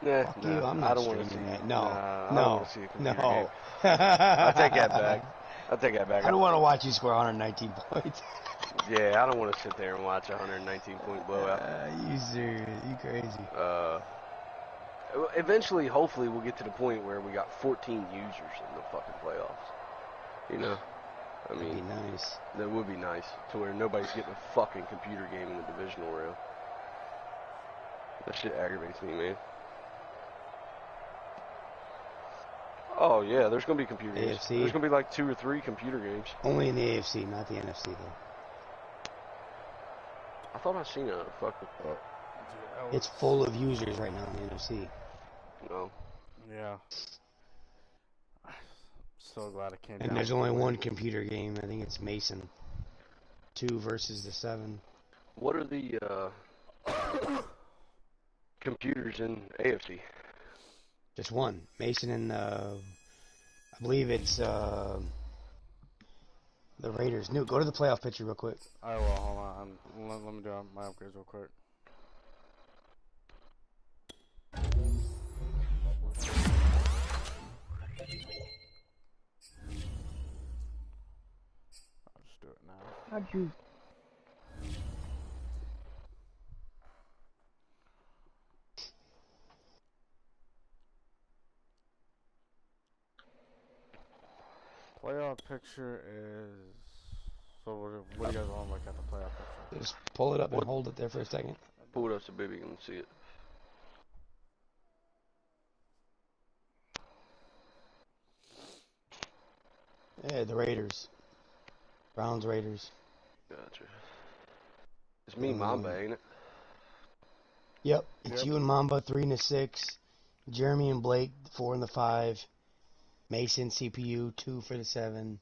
Nah, Fuck you, I'm not I don't want to see streaming that. I No, don't no, want to see a computer no. game. I take that back. I take that back. I don't want to watch you score 119 points. Yeah, I don't want to sit there and watch a 119-point blowout. You serious? You crazy? Eventually, hopefully, we'll get to the point where we got 14 users in the fucking playoffs. You know? I That'd be mean, nice. that would be nice, to where nobody's getting a fucking computer game in the divisional round. That shit aggravates me, man. Oh, yeah, there's going to be computer games. AFC? There's going to be like 2 or 3 computer games. Only in the AFC, not the NFC, though. I thought I seen a fucking... It's full of users right now in the NFC. No. Yeah. So glad I came And down there's with only the one win. computer game. I think it's Mason. 2 versus the 7. What are the computers in AFC? Just one. Mason and, I believe it's, the Raiders. Newt, go to the playoff picture real quick. I will, hold on. Let me do my upgrades real quick. I'll just do it now. How'd you? Playoff picture is... So what do you guys want to look at the playoff picture? Just pull it up and hold it there for a second. Pull it up so baby can see it. Yeah, the Raiders. Browns, Raiders. Gotcha. It's me, Mamba, ain't it? Yep, it's you and Mamba, 3 and the 6. Jeremy and Blake, 4 and the 5. Mason, CPU, 2 for the 7.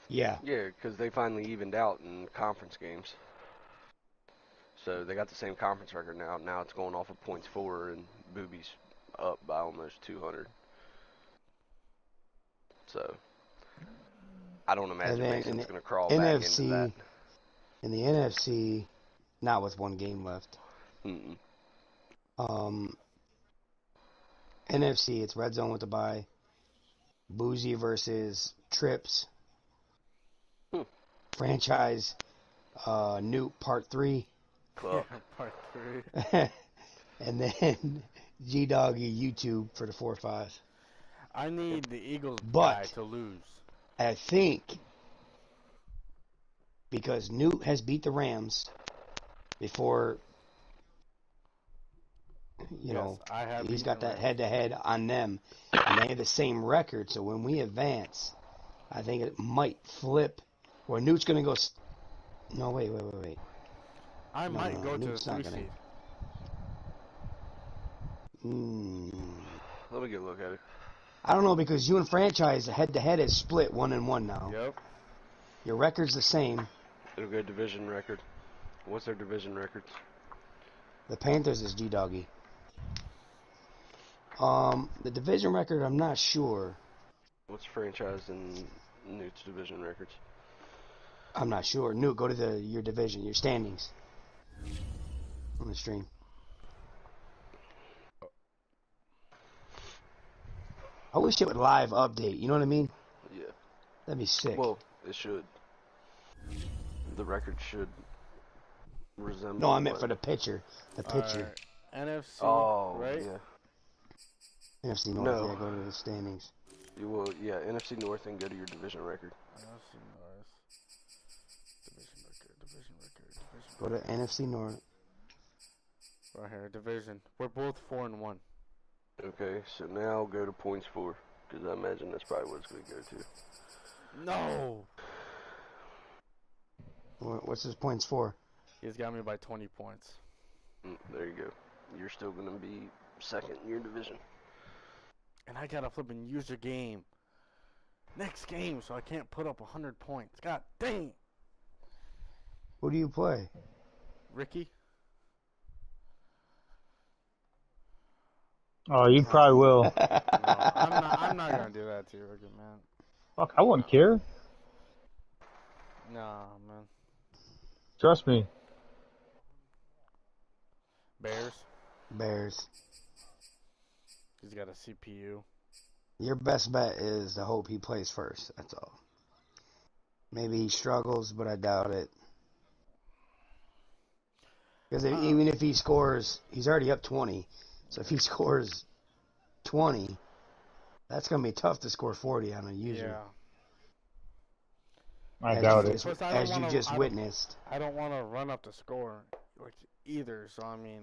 Yeah. Yeah, because they finally evened out in conference games. So they got the same conference record now. Now it's going off of points for, and Booby's up by almost 200. So I don't imagine Mason's going to crawl back into that. In the NFC, not with one game left. Mm-mm. NFC, it's Red Zone with the bye. Boozy versus Trips. Franchise, Newt Part 3. Club. Part 3. And then G-Doggy YouTube for the 4-5. I need the Eagles But- guy to lose. I think because Newt has beat the Rams before, you Yes, know, I have he's beaten got the that Rams. head-to-head on them, and they have the same record. So when we advance, I think it might flip. Or Newt's gonna go. No, wait. I No, might go to the Newt's not 3 gonna. seed. Let me get a look at it. I don't know because you and franchise head-to-head is split 1-1 now. Yep. Your record's the same. It'll go division record. What's their division records? The Panthers is G-Doggy. The division record, I'm not sure. What's franchise and Newt's division records? I'm not sure. Newt, go to your division, your standings on the stream. I wish it would live update. You know what I mean? Yeah. That'd be sick. Well, it should. The record should resemble. No, I meant for the pitcher. The pitcher. NFC, Oh, right? yeah. NFC North. No. Yeah, go to the standings. You will, yeah. NFC North and go to your division record. NFC North. Division record. Go to NFC North. Right here, division. We're both 4-1. Okay, so now go to points for, because I imagine that's probably what it's going to go to. No! What's his points for? He's got me by 20 points. There you go. You're still going to be second in your division. And I gotta flip and use your game. Next game, so I can't put up 100 points. God dang! Who do you play? Ricky? Oh, you probably will. No, I'm not gonna do that to you, Ricky, man. Fuck, I wouldn't care. Nah, man. Trust me. Bears. He's got a CPU. Your best bet is to hope he plays first. That's all. Maybe he struggles, but I doubt it. Because even if he scores, he's already up 20. So if he scores 20, that's going to be tough to score 40 on a user. Yeah. I doubt it. As you just witnessed. I don't want to run up the score either, so I mean...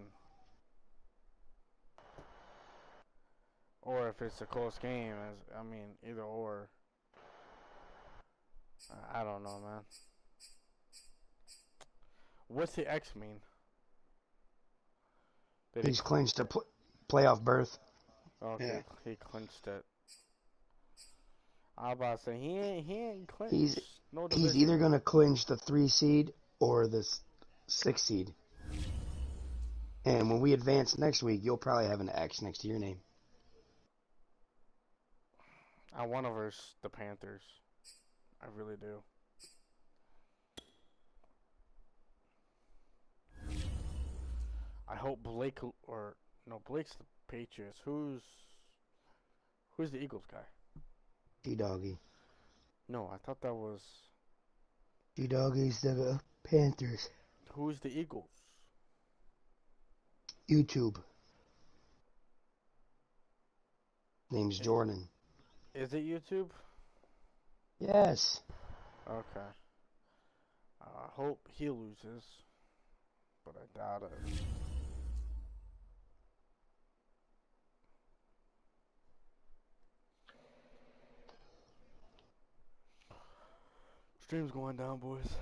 Or if it's a close game, either or. I don't know, man. What's the X mean? He's clinched a playoff berth. Okay, yeah. He clinched it. I was about to say, he ain't clinched. He's either going to clinch the 3 seed or the 6 seed. And when we advance next week, you'll probably have an X next to your name. I want to verse the Panthers. I really do. I hope Blake's the Patriots. Who's the Eagles guy? G-Doggy. No, I thought that was... G-Doggy's the Panthers. Who's the Eagles? YouTube. Name's Jordan. Is it YouTube? Yes. Okay. I hope he loses, but I doubt it. Stream's going down, boys.